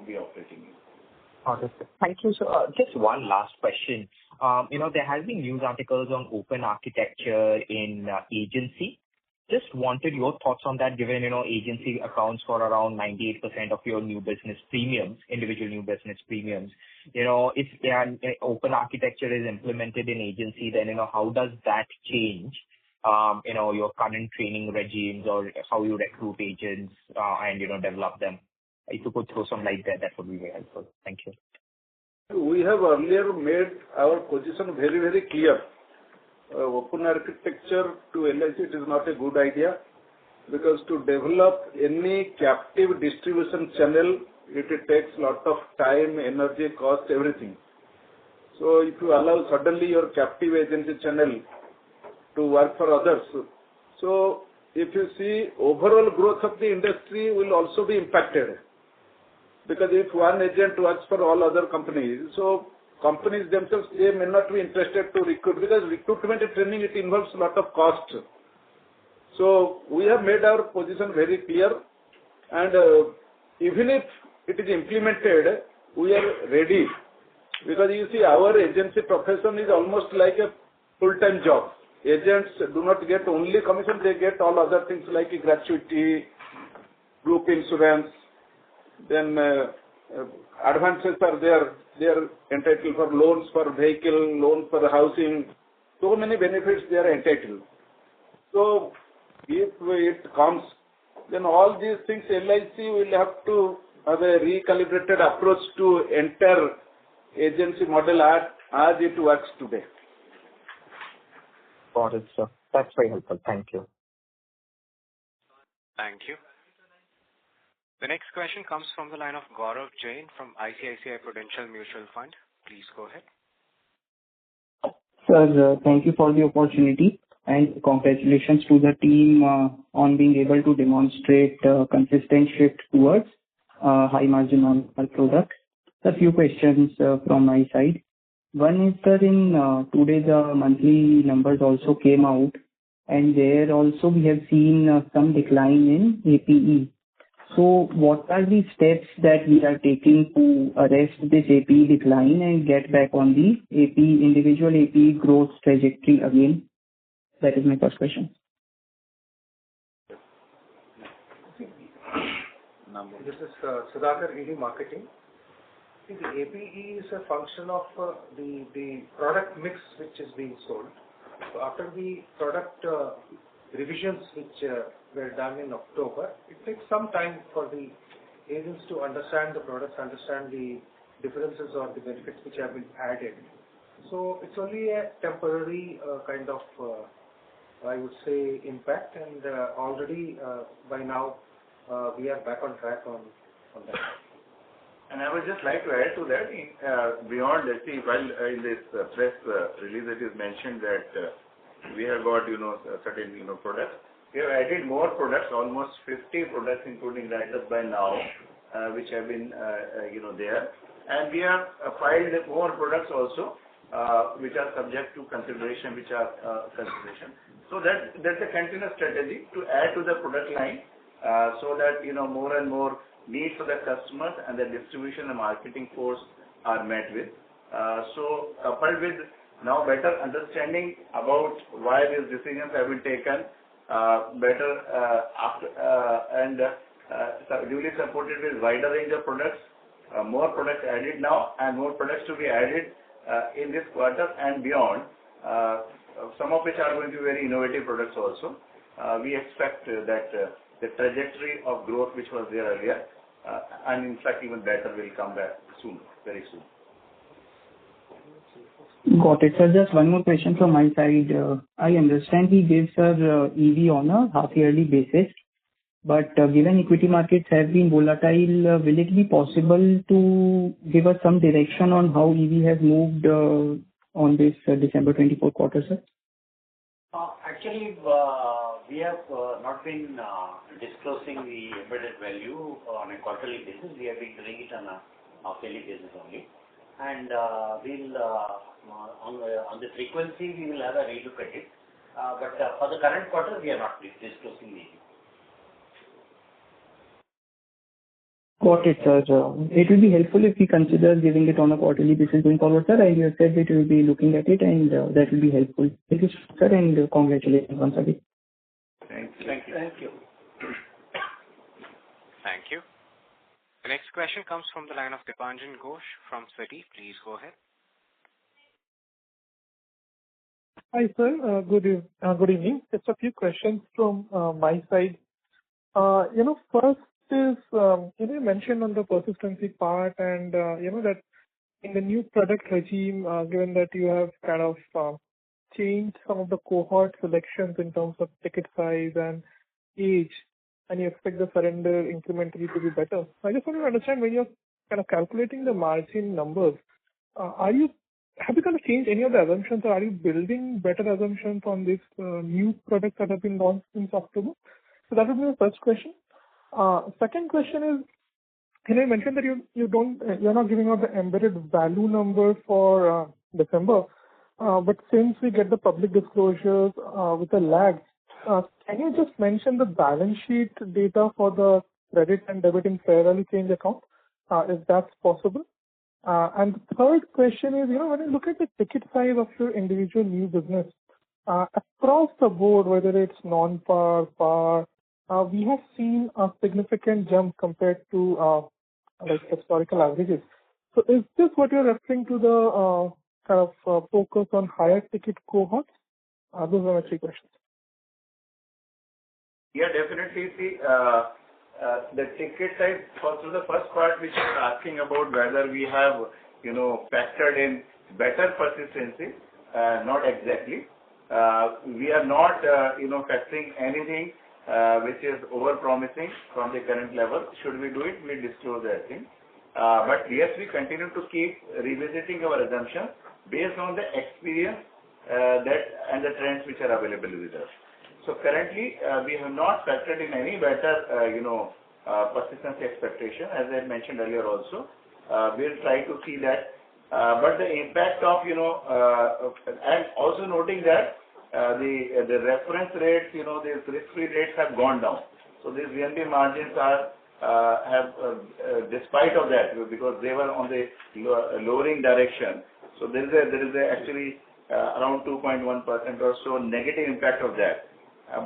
S4: be operating in.
S5: Thank you, sir. Just one last question. There has been news articles on open architecture in agency. Just wanted your thoughts on that, given, agency accounts for around 98% of your new business premiums, individual new business premiums. If an open architecture is implemented in agency, then, how does that change, your current training regimes or how you recruit agents and, develop them? If you could throw some light there, that would be very helpful. Thank you.
S2: We have earlier made our position very, very clear. Open architecture to LIC, it is not a good idea, because to develop any captive distribution channel, it takes a lot of time, energy, cost, everything. So if you allow suddenly your captive agency channel to work for others, so if you see overall growth of the industry will also be impacted. Because if one agent works for all other companies, so companies themselves, they may not be interested to recruit, because recruitment and training, it involves a lot of cost. So we have made our position very clear, and even if it is implemented, we are ready. Because you see, our agency profession is almost like a full-time job. Agents do not get only commission, they get all other things like gratuity, group insurance, then advances are there. They are entitled for loans for vehicle, loan for housing. So many benefits they are entitled. So if it comes, then all these things LIC will have to have a recalibrated approach to enter agency model as it works today.
S5: Got it, sir. That's very helpful. Thank you.
S1: Thank you. The next question comes from the line of Gaurav Jain from ICICI Prudential Mutual Fund. Please go ahead.
S6: Sir, thank you for the opportunity and congratulations to the team on being able to demonstrate consistent shift towards high margin on our product. A few questions from my side. One is that in today the monthly numbers also came out. and there also we have seen some decline in APE. So what are the steps that we are taking to arrest this APE decline and get back on the individual APE growth trajectory again? That is my first question.
S7: This is Sudhakar, ED Marketing. See, the APE is a function of the product mix which is being sold. So after the product revisions which were done in October, it takes some time for the agents to understand the products, understand the differences or the benefits which have been added. So it's only a temporary kind of, I would say, impact, and already by now we are back on track on that.
S4: And I would just like to add to that, beyond, while in this press release it is mentioned that we have got, certain, products. We have added more products, almost 50 products, including riders by now, which have been, there. And we have filed more products also, which are subject to consideration, So that's a continuous strategy to add to the product line, so that, more and more needs for the customers and the distribution and marketing force are met with. So coupled with now better understanding about why these decisions have been taken, duly supported with wider range of products, more products added now and more products to be added in this quarter and beyond, some of which are going to be very innovative products also. We expect that the trajectory of growth which was there earlier, and in fact even better, will come back soon, very soon.
S6: Got it, sir. Just one more question from my side. I understand we give sir EV on a half-yearly basis, but given equity markets have been volatile, will it be possible to give us some direction on how EV has moved on this December 24 quarter, sir?
S8: Actually, we have not been disclosing the embedded value on a quarterly basis. We have been doing it on a half-yearly basis only. And we'll, on the frequency, we will have a relook at it. But for the current quarter, we are not disclosing the.
S6: Got it, sir. It will be helpful if we consider giving it on a quarterly basis going forward, sir. And you said that you will be looking at it, and that will be helpful. Thank you, sir, and congratulations once again.
S4: Thank you.
S1: Thank you. The next question comes from the line of Dipanjan Ghosh from Citi. Please go ahead.
S9: Hi, sir. Good evening. Just a few questions from my side. First is, you mentioned on the persistency part and, that in the new product regime, given that you have kind of changed some of the cohort selections in terms of ticket size and age, and you expect the surrender incrementally to be better. I just want to understand, when you're kind of calculating the margin numbers, have you kind of changed any of the assumptions, or are you building better assumptions on these new products that have been launched since October? So that would be the first question. Second question is, you mentioned that you're not giving out the embedded value number for December, but since we get the public disclosures with a lag, can you just mention the balance sheet data for the credit and debit in fair value change account, if that's possible? And the third question is, when you look at the ticket size of your individual new business, across the board, whether it's non-par, par, we have seen a significant jump compared to historical averages. So is this what you're referring to, the kind of focus on higher ticket cohorts? Those are my three questions.
S4: Yeah, definitely. See, the ticket size, so the first part which you are asking about whether we have, factored in better persistency, not exactly. We are not, factoring anything which is over-promising from the current level. Should we do it, we disclose that thing. But yes, we continue to keep revisiting our assumptions based on the experience and the trends which are available with us. So currently, we have not factored in any better, persistency expectation, as I mentioned earlier also. We'll try to see that. But the impact of, and also noting that the reference rates, the risk-free rates have gone down. So these VNB margins have despite of that, because they were on the lowering direction. So there is actually around 2.1% or so negative impact of that.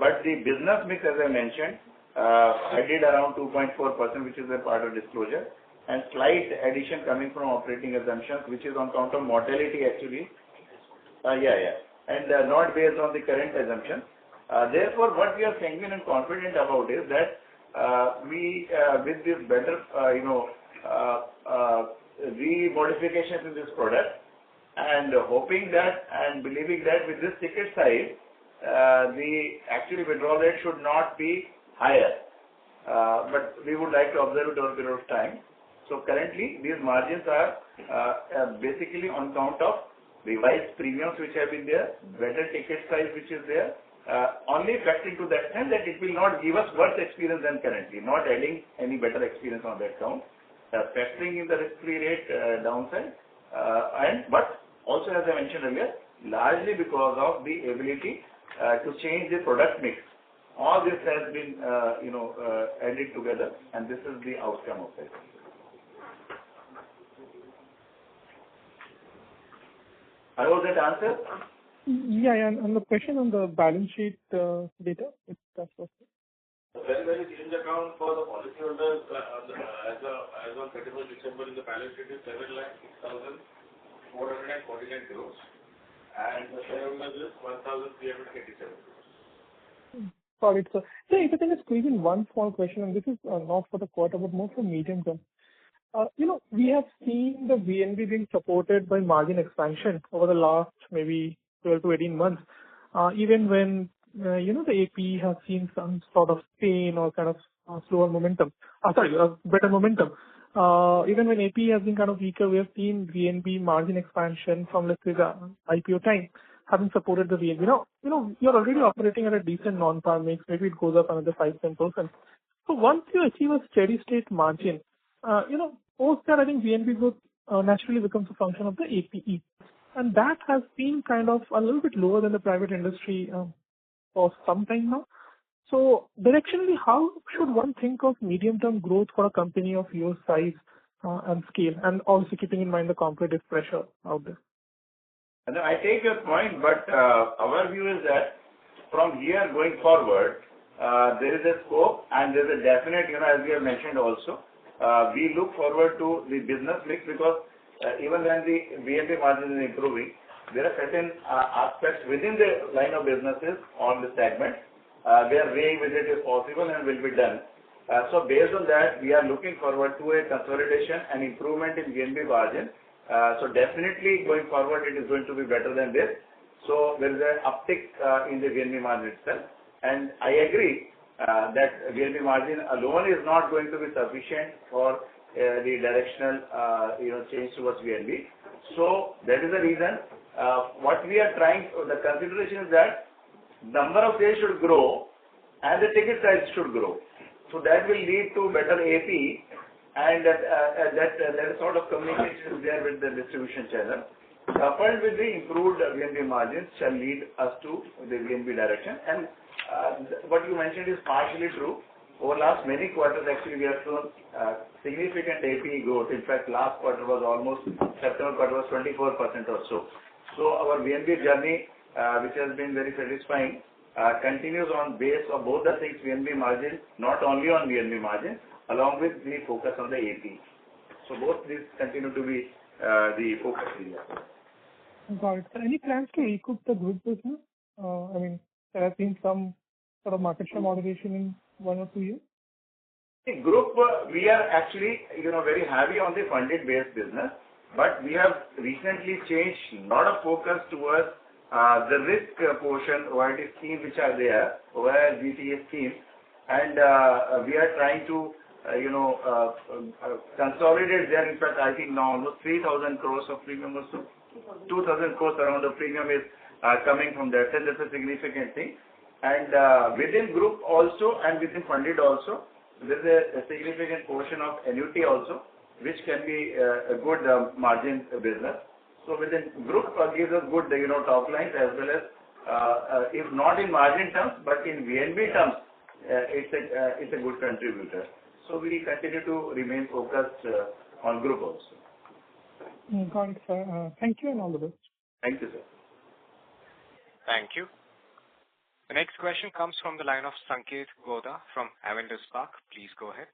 S4: But the business mix, as I mentioned, I did around 2.4%, which is a part of disclosure, and slight addition coming from operating assumptions, which is on count of mortality actually. And not based on the current assumption. Therefore, what we are sanguine and confident about is that we, with this better, re-modifications in this product, and hoping that and believing that with this ticket size, the actual withdrawal rate should not be higher. But we would like to observe it over a period of time. So currently, these margins are basically on count of revised premiums which have been there, better ticket size which is there, only factoring to the extent that it will not give us worse experience than currently, not adding any better experience on that count, factoring in the risk-free rate downside, but also, as I mentioned earlier, largely because of the ability to change the product mix. All this has been added together, and this is the outcome of it. I hope that answers.
S9: Yeah, and the question on the balance sheet data, if that's okay.
S10: When you change account for the policyholders as on 31st December in the balance sheet is 7,06,449 crores, and the shareholders is 1,387 crores.
S9: Sorry, sir. So if I can just squeeze in one small question, and this is not for the quarter, but more for medium term. We have seen the VNB being supported by margin expansion over the last maybe 12 to 18 months, even when, the AP has seen some sort of pain or kind of slower momentum, better momentum. Even when AP has been kind of weaker, we have seen VNB margin expansion from, let's say, the IPO time, having supported the VNB. You're already operating at a decent non-par mix, maybe it goes up another 5-10%. So once you achieve a steady state margin, post that, I think VNB growth naturally becomes a function of the APE. And that has been kind of a little bit lower than the private industry for some time now. So directionally, how should one think of medium-term growth for a company of your size and scale, and also keeping in mind the competitive pressure out there?
S4: And I take your point, but our view is that from here going forward, there is a scope and there is a definite, as we have mentioned also, we look forward to the business mix, because even when the VNB margin is improving, there are certain aspects within the line of businesses on the segment where weighing whether it is possible and will be done. So based on that, we are looking forward to a consolidation and improvement in VNB margin. So definitely going forward, it is going to be better than this. So there is an uptick in the VNB margin itself, and I agree that VNB margin alone is not going to be sufficient for the directional change towards VNB. So that is the reason what we are trying, the consideration is that number of sales should grow and the ticket size should grow. So that will lead to better AP, and that sort of communication is there with the distribution channel. Coupled with the improved VNB margins shall lead us to the VNB direction. And what you mentioned is partially true. Over last many quarters, actually, we have shown significant AP growth. In fact, last quarter was almost, September quarter was 24% or so. So our VNB journey, which has been very satisfying, continues on base of both the things, VNB margin, not only on VNB margin, along with the focus on the AP. So both these continue to be the focus area.
S9: Got it. So any plans to recoup the group business? There has been some sort of market share moderation in 1 or 2 years.
S4: The group, we are actually, very heavy on the funded-based business, but we have recently changed a lot of focus towards the risk portion, OIT schemes which are there, OIR GTA schemes, and we are trying to, consolidate there. In fact, I think now almost 3,000 crores of premium or so. 2,000 crores around the premium is coming from that, and that's a significant thing. And within group also and within funded also, there is a significant portion of annuity also, which can be a good margin business. So within group gives us good, top lines as well as if not in margin terms, but in VNB terms, it's a good contributor. So we continue to remain focused on group also.
S9: Got it, sir. Thank you and all the best.
S4: Thank you, sir.
S1: Thank you. The next question comes from the line of Sanket Godha from Avendus Spark. Please go ahead.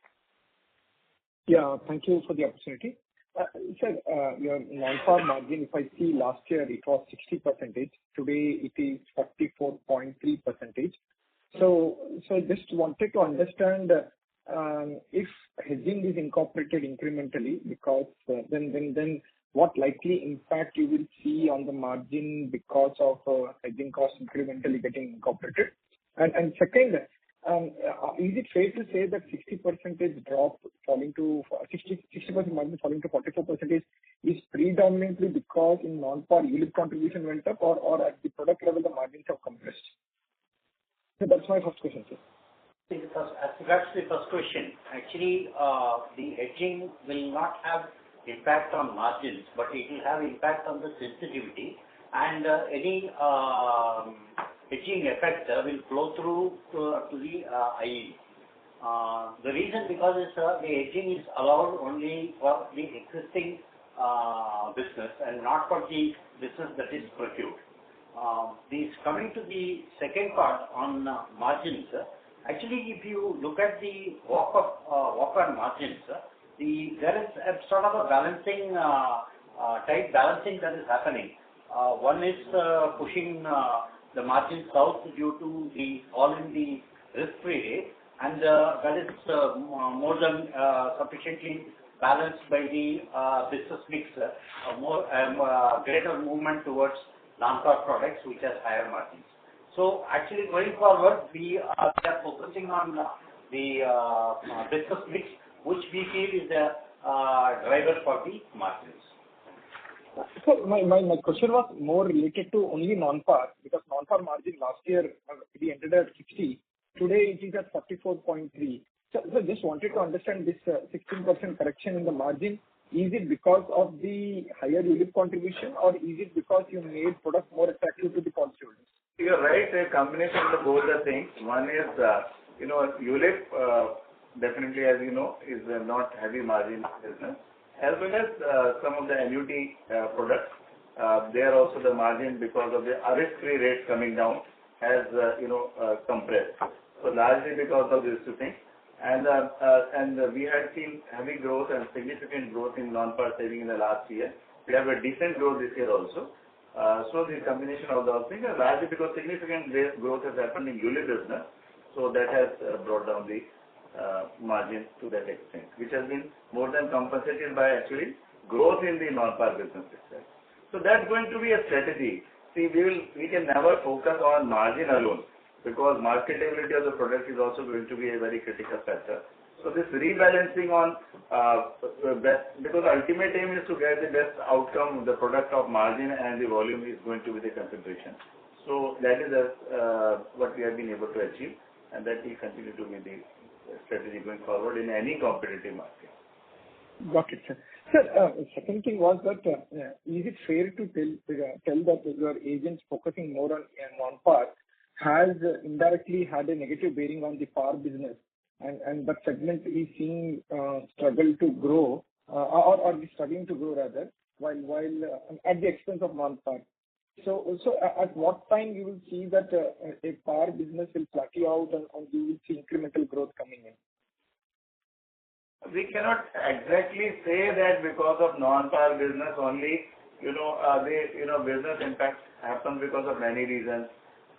S11: Yeah, thank you for the opportunity. Sir, your non-par margin, if I see last year it was 60%. Today it is 44.3%. So just wanted to understand if hedging is incorporated incrementally, because then what likely impact you will see on the margin because of hedging costs incrementally getting incorporated. And second, is it fair to say that 60% drop falling to 60% margin falling to 44% is predominantly because in non-par ULIP contribution went up, or at the product level the margins have compressed? So that's my first question, sir.
S8: As regards to the first question, actually the hedging will not have impact on margins, but it will have impact on the sensitivity, and any hedging effect will flow through to the IE. The reason because the hedging is allowed only for the existing business and not for the business that is procured. Coming to the second part on margins, actually if you look at the walk on margins, there is a sort of a balancing, tight balancing that is happening. One is pushing the margin south due to the fall in the risk-free rate, and that is more than sufficiently balanced by the business mix, more greater movement towards non-par products which has higher margins. So actually going forward, we are focusing on the business mix, which we feel is the driver for the margins.
S11: So my question was more related to only non-par, because non-par margin last year we ended at 60. Today it is at 44.3. So just wanted to understand this 16% correction in the margin. Is it because of the higher ULIP contribution, or is it because you made product more attractive to the policyholders?
S4: You're right. A combination of both the things. One is ULIP definitely, as you know, is not heavy margin business, as well as some of the annuity products. There also the margin, because of the risk-free rate coming down, has compressed. So largely because of these two things. And we had seen heavy growth and significant growth in non-par saving in the last year. We have a decent growth this year also. So the combination of those things, largely because significant growth has happened in ULIP business, so that has brought down the margin to that extent, which has been more than compensated by actually growth in the non-par business itself. So that's going to be a strategy. See, we can never focus on margin alone, because marketability of the product is also going to be a very critical factor. So this rebalancing on because ultimate aim is to get the best outcome, the product of margin and the volume is going to be the consideration. So that is what we have been able to achieve, and that will continue to be the strategy going forward in any competitive market.
S11: Got it, sir. Sir, second thing was that is it fair to tell that your agents focusing more on non-par has indirectly had a negative bearing on the par business, and that segment is seeing struggle to grow, or is struggling to grow rather, while at the expense of non-par. So at what time you will see that a par business will plateau out and you will see incremental growth coming in?
S4: We cannot exactly say that because of non-par business only, business impact happens because of many reasons.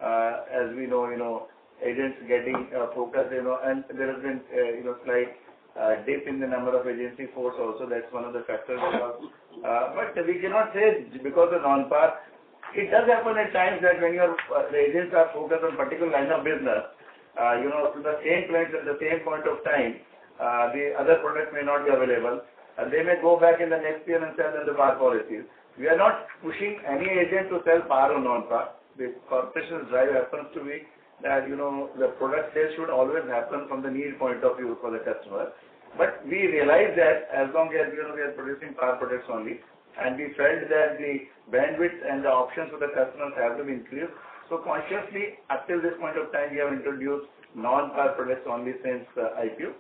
S4: As we know, agents getting focused, and there has been, slight dip in the number of agency force also. That's one of the factors. But we cannot say because of non-par. It does happen at times that when the agents are focused on particular line of business, to the same clients at the same point of time, the other product may not be available. They may go back in the next year and sell them the par policies. We are not pushing any agent to sell par or non-par. The corporation's drive happens to be that, the product sales should always happen from the need point of view for the customer. But we realize that as long as, we are producing par products only, and we felt that the bandwidth and the options for the customers have to be increased, So consciously, up till this point of time, we have introduced non-par products only since IPO.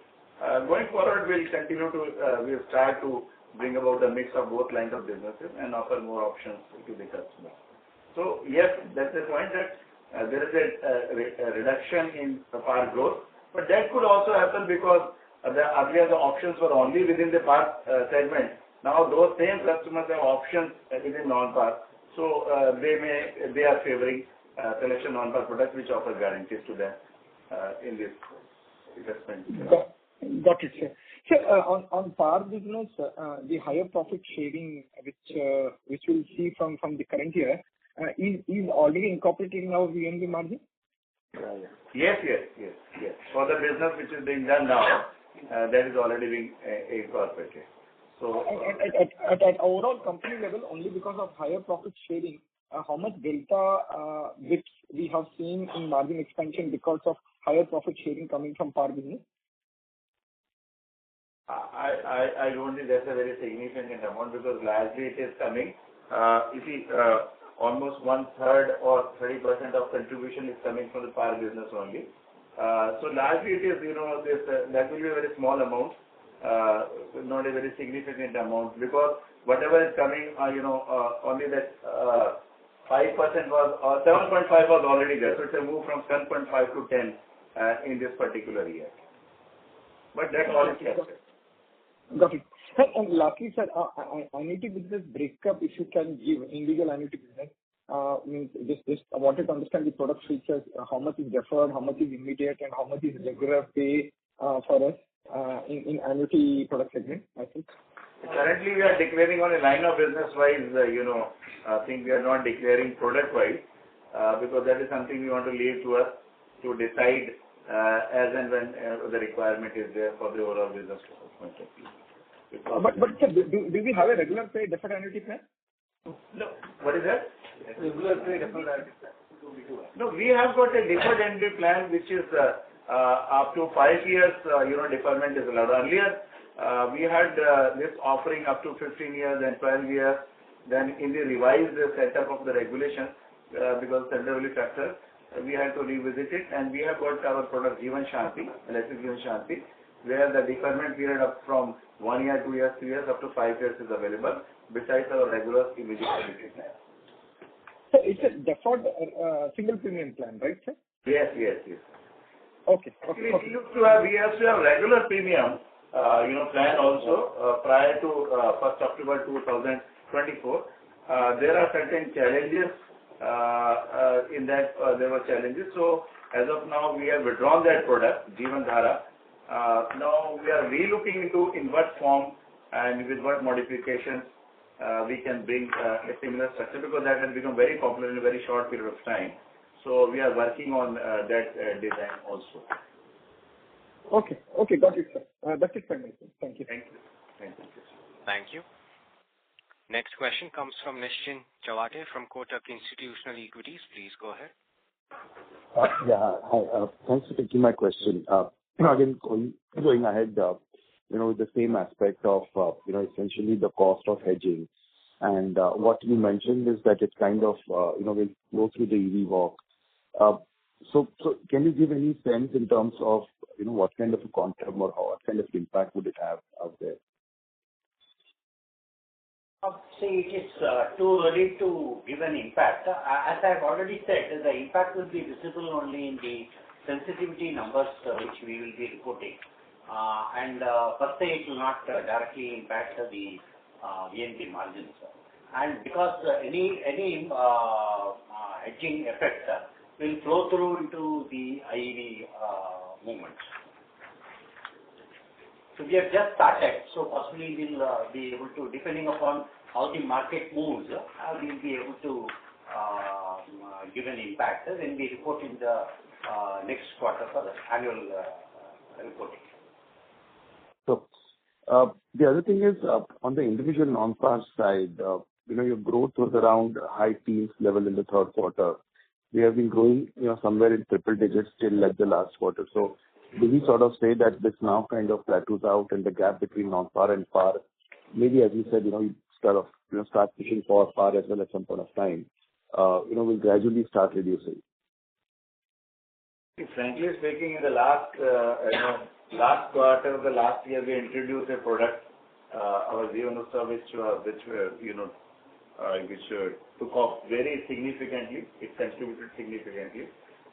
S4: Going forward, we'll continue to, we'll start to bring about a mix of both lines of businesses and offer more options to the customer. So yes, that's the point that there is a reduction in the par growth, but that could also happen because earlier the options were only within the par segment. Now those same customers have options within non-par, so they are favoring selection non-par products which offer guarantees to them in this investment.
S11: Got it, sir. So on par business, the higher profit sharing which we'll see from the current year is already incorporated in our VNB margin?
S4: Yes. For the business which is being done now, that is already being incorporated. So
S11: at overall company level, only because of higher profit sharing, how much delta which we have seen in margin expansion because of higher profit sharing coming from par business?
S4: I don't think that's a very significant amount because largely it is coming. You see, almost 1/3 or 30% of contribution is coming from the par business only. So largely it is, this that will be a very small amount, not a very significant amount because whatever is coming, only that 5% was or 7.5 was already there. So it's a move from 7.5 to 10 in this particular year. But that all is captured.
S11: Got it. Sir, and lastly, sir, annuity business breakup, if you can give individual annuity business, means just I wanted to understand the product features, how much is deferred, how much is immediate, and how much is regular pay for us in annuity product segment, I think.
S4: Currently, we are declaring on a line of business wise, I think we are not declaring product wise because that is something we want to leave to us to decide as and when the requirement is there for the overall business point of view.
S11: But sir, do we have a regular pay deferred annuity plan?
S4: No. What is that?
S7: Regular pay deferred annuity plan.
S4: No, we have got a deferred annuity plan which is up to 5 years, deferment is allowed. Earlier, we had this offering up to 15 years and 12 years. Then in the revised setup of the regulation, because center value factor, we had to revisit it, and we have got our product Jeevan Shanti, LIC Jeevan Shanti, where the deferment period up from 1 year, 2 years, 3 years, up to 5 years is available, besides our regular immediate annuity plan.
S11: So it's a deferred single premium plan, right, sir?
S4: Yes.
S11: Okay.
S4: We used to have regular premium, plan also prior to 1st October 2024. There are certain challenges in that there were challenges. So as of now, we have withdrawn that product, Jeevan Dhara. Now we are relooking into in what form and with what modifications we can bring a similar structure because that has become very popular in a very short period of time. So we are working on that design also.
S11: Okay, got it, sir. That's it for me, sir. Thank you.
S1: Thank you. Next question comes from Nischint Chawathe from Kotak Institutional Equities. Please go ahead.
S12: Hi. Thanks for taking my question. Again, going ahead, with the same aspect of, essentially the cost of hedging. And what you mentioned is that it kind of, will go through the EV walk. So can you give any sense in terms of, what kind of a quantum or what kind of impact would it have out there?
S8: See, it is too early to give an impact. As I have already said, the impact will be visible only in the sensitivity numbers which we will be reporting. And per se, it will not directly impact the VNB margins. And because any hedging effect will flow through into the IEV movements. So we have just started, so possibly we'll be able to, depending upon how the market moves, we'll be able to give an impact when we report in the next quarter for the annual reporting.
S12: So the other thing is on the individual non-par side, your growth was around high teens level in the third quarter. We have been growing, somewhere in triple digits till like the last quarter. So do we sort of say that this now kind of plateaus out and the gap between non-par and par, maybe as you said, you start pushing for par as well at some point of time. will gradually start reducing?
S4: Frankly speaking, in the last quarter of the last year, we introduced a product, our Zivanosta, which took off very significantly. It contributed significantly.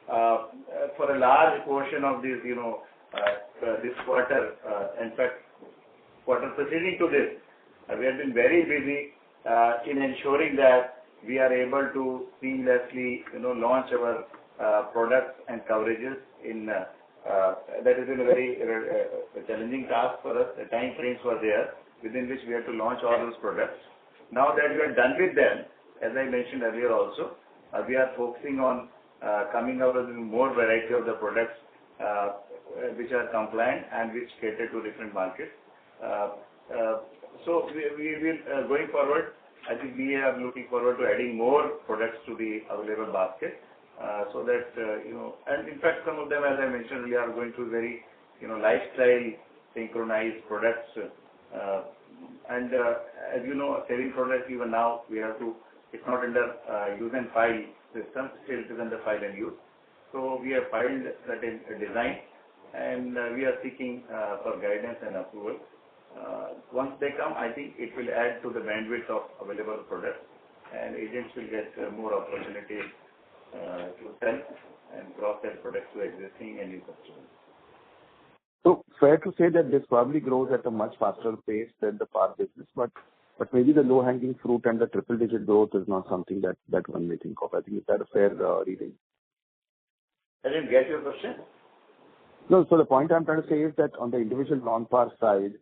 S4: For a large portion of this, this quarter, in fact, quarter preceding to this, we have been very busy in ensuring that we are able to seamlessly, launch our products and coverages in that has been a very challenging task for us. The time frames were there within which we had to launch all those products. Now that we are done with them, as I mentioned earlier also, we are focusing on coming out with more variety of the products which are compliant and which cater to different markets. So we will going forward, I think we are looking forward to adding more products to the available basket. So that, and in fact, some of them, as I mentioned, we are going to very, lifestyle synchronized products. And as you know, saving products, even now, we have to, it's not under use and file system, still it is under file and use. So we have filed certain design and we are seeking for guidance and approval. Once they come, I think it will add to the bandwidth of available products and agents will get more opportunities to sell and cross-sell products to existing and new customers.
S12: So fair to say that this probably grows at a much faster pace than the par business, but maybe the low-hanging fruit and the triple-digit growth is not something that one may think of. I think is that a fair reading?
S4: I didn't get your question.
S12: No, so the point I'm trying to say is that on the individual non-par side,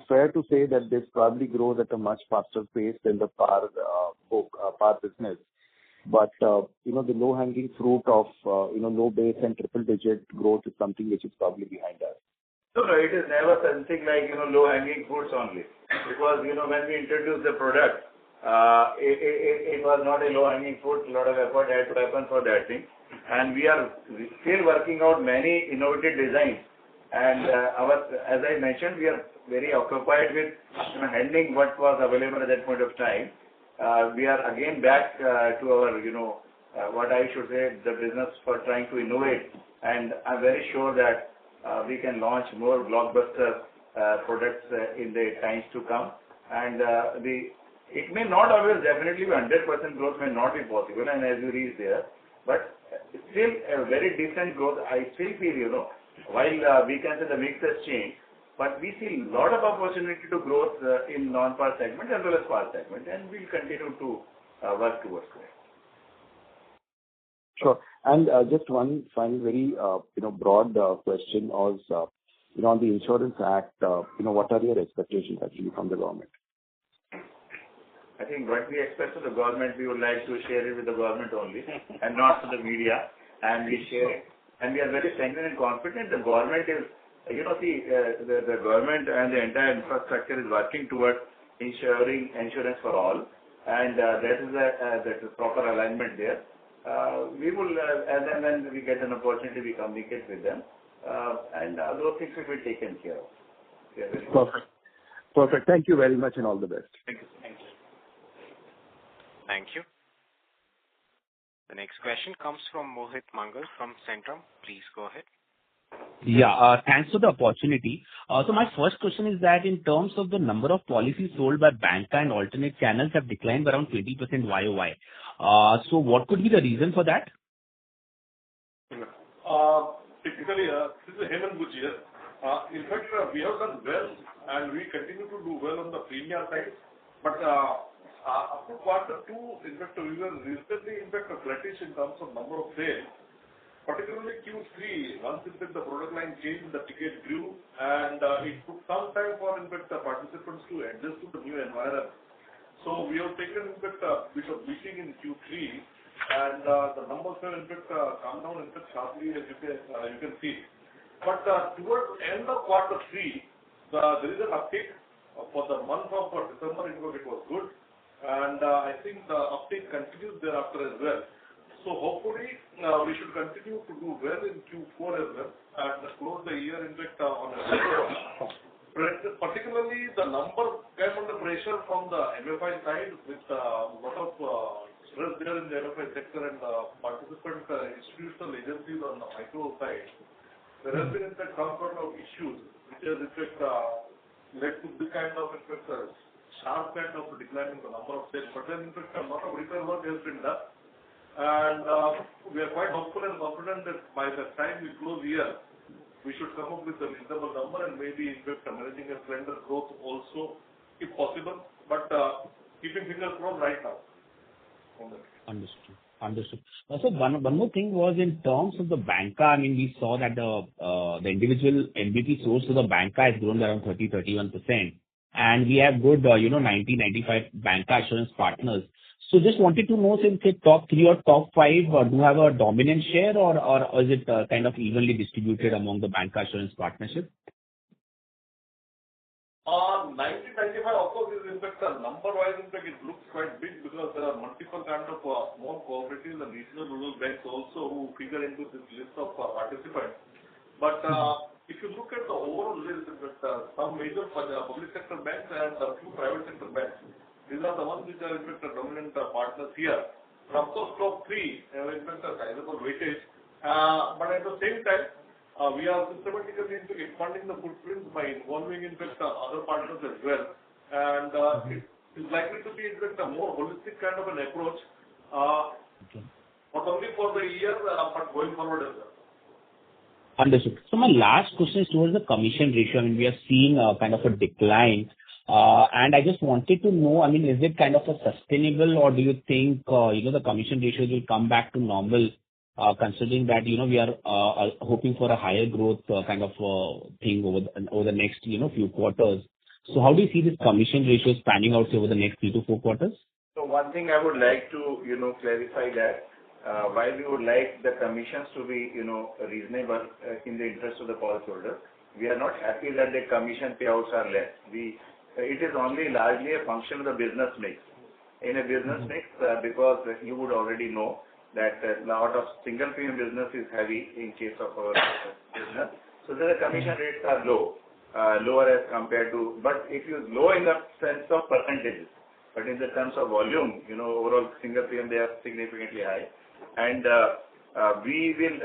S12: fair to say that this probably grows at a much faster pace than the par business. But, the low-hanging fruit of, low base and triple-digit growth is something which is probably behind us.
S4: No, it is never something like, low-hanging fruits only. Because, when we introduced the product, it was not a low-hanging fruit. A lot of effort had to happen for that thing. And we are still working out many innovative designs. And as I mentioned, we are very occupied with handling what was available at that point of time. We are again back to our, what I should say, the business for trying to innovate. And I'm very sure that we can launch more blockbuster products in the times to come. And it may not always definitely be 100% growth may not be possible, and as you reach there, but still a very decent growth. I still feel, while we can say the mix has changed, but we see a lot of opportunity to growth in non-par segment as well as par segment, and we'll continue to work towards that.
S12: Sure. And just one final very, broad question was, on the Insurance Act, what are your expectations actually from the government?
S4: I think what we expect from the government, we would like to share it with the government only and not to the media, and we share it. And we are very sanguine and confident the government is, the government and the entire infrastructure is working towards ensuring insurance for all, and that is a proper alignment there. We will, as and when we get an opportunity, we communicate with them, and those things will be taken care of.
S12: Perfect. Perfect. Thank you very much and all the best.
S4: Thank you. Thank you.
S1: Thank you. The next question comes from Mohit Mangal from Centrum. Please go ahead.
S13: Yeah, thanks for the opportunity. So my first question is that in terms of the number of policies sold by banca and alternate channels have declined by around 20% YOY. So what could be the reason for that?
S10: Typically, this is Hemant Buch here. In fact, we have done well and we continue to do well on the premium side. But after quarter two, in fact, we were recently, flattish in terms of number of sales. Particularly Q3, once the product line changed, the ticket grew, and it took some time for the participants to adjust to the new environment. So we have taken a bit of beating in Q3, and the numbers have come down sharply, as you can see. But towards the end of quarter three, there is an uptick. For the month of December, it was good, and I think the uptick continues thereafter as well. So hopefully, we should continue to do well in Q4 as well and close the year on a particularly the number came under pressure from the MFI side with a lot of stress there in the MFI sector and participant institutional agencies on the micro side. There has been in fact some sort of issues which has in fact led to this kind of in fact sharp kind of decline in the number of sales. But then in fact a lot of repair work has been done, and we are quite hopeful and confident that by the time we close the year, we should come up with a reasonable number and maybe in fact managing a slender growth also if possible. But keeping fingers crossed right now.
S13: Understood. Understood. So one more thing was in terms of the banca, I mean, we saw that the individual NBP source to the banca has grown around 30-31%, and we have good, 90-95 banca assurance partners. So just wanted to know, since say top 3 or top 5 do have a dominant share, or is it kind of evenly distributed among the banca assurance partnership?
S10: 90-95, of course, is in fact number-wise, in fact, it looks quite big because there are multiple kind of small cooperatives and regional rural banks also who figure into this list of participants. But if you look at the overall list, in fact, some major public sector banks and a few private sector banks, these are the ones which are in fact the dominant partners here. From those top 3, in fact, a sizable weightage. But at the same time, we are systematically expanding the footprints by involving in fact other partners as well, and it is likely to be in fact a more holistic kind of an approach, not only for the year but going forward as well.
S13: Understood. So my last question is towards the commission ratio. I mean, we are seeing kind of a decline, and I just wanted to know, I mean, is it kind of a sustainable, or do you think the commission ratios will come back to normal? Considering that, we are hoping for a higher growth kind of thing over the next, few quarters. So how do you see this commission ratios panning out over the next 3 to 4 quarters?
S4: So one thing I would like to, clarify that while we would like the commissions to be, reasonable in the interest of the policyholder, we are not happy that the commission payouts are less. It is only largely a function of the business mix. In a business mix, because you would already know that a lot of single premium business is heavy in case of our business. So the commission rates are lower as compared to, but it is low in the sense of percentages, but in the terms of volume, overall single premium, they are significantly high. And we will,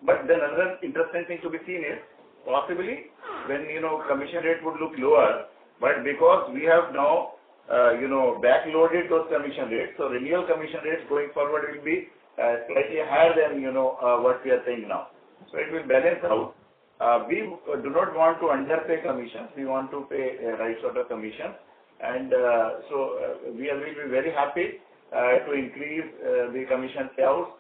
S4: but then another interesting thing to be seen is possibly when, commission rate would look lower, but because we have now backloaded those commission rates. So renewal commission rates going forward will be slightly higher than, what we are saying now. So it will balance out. We do not want to underpay commissions. We want to pay a right sort of commission. And so we will be very happy to increase the commission payouts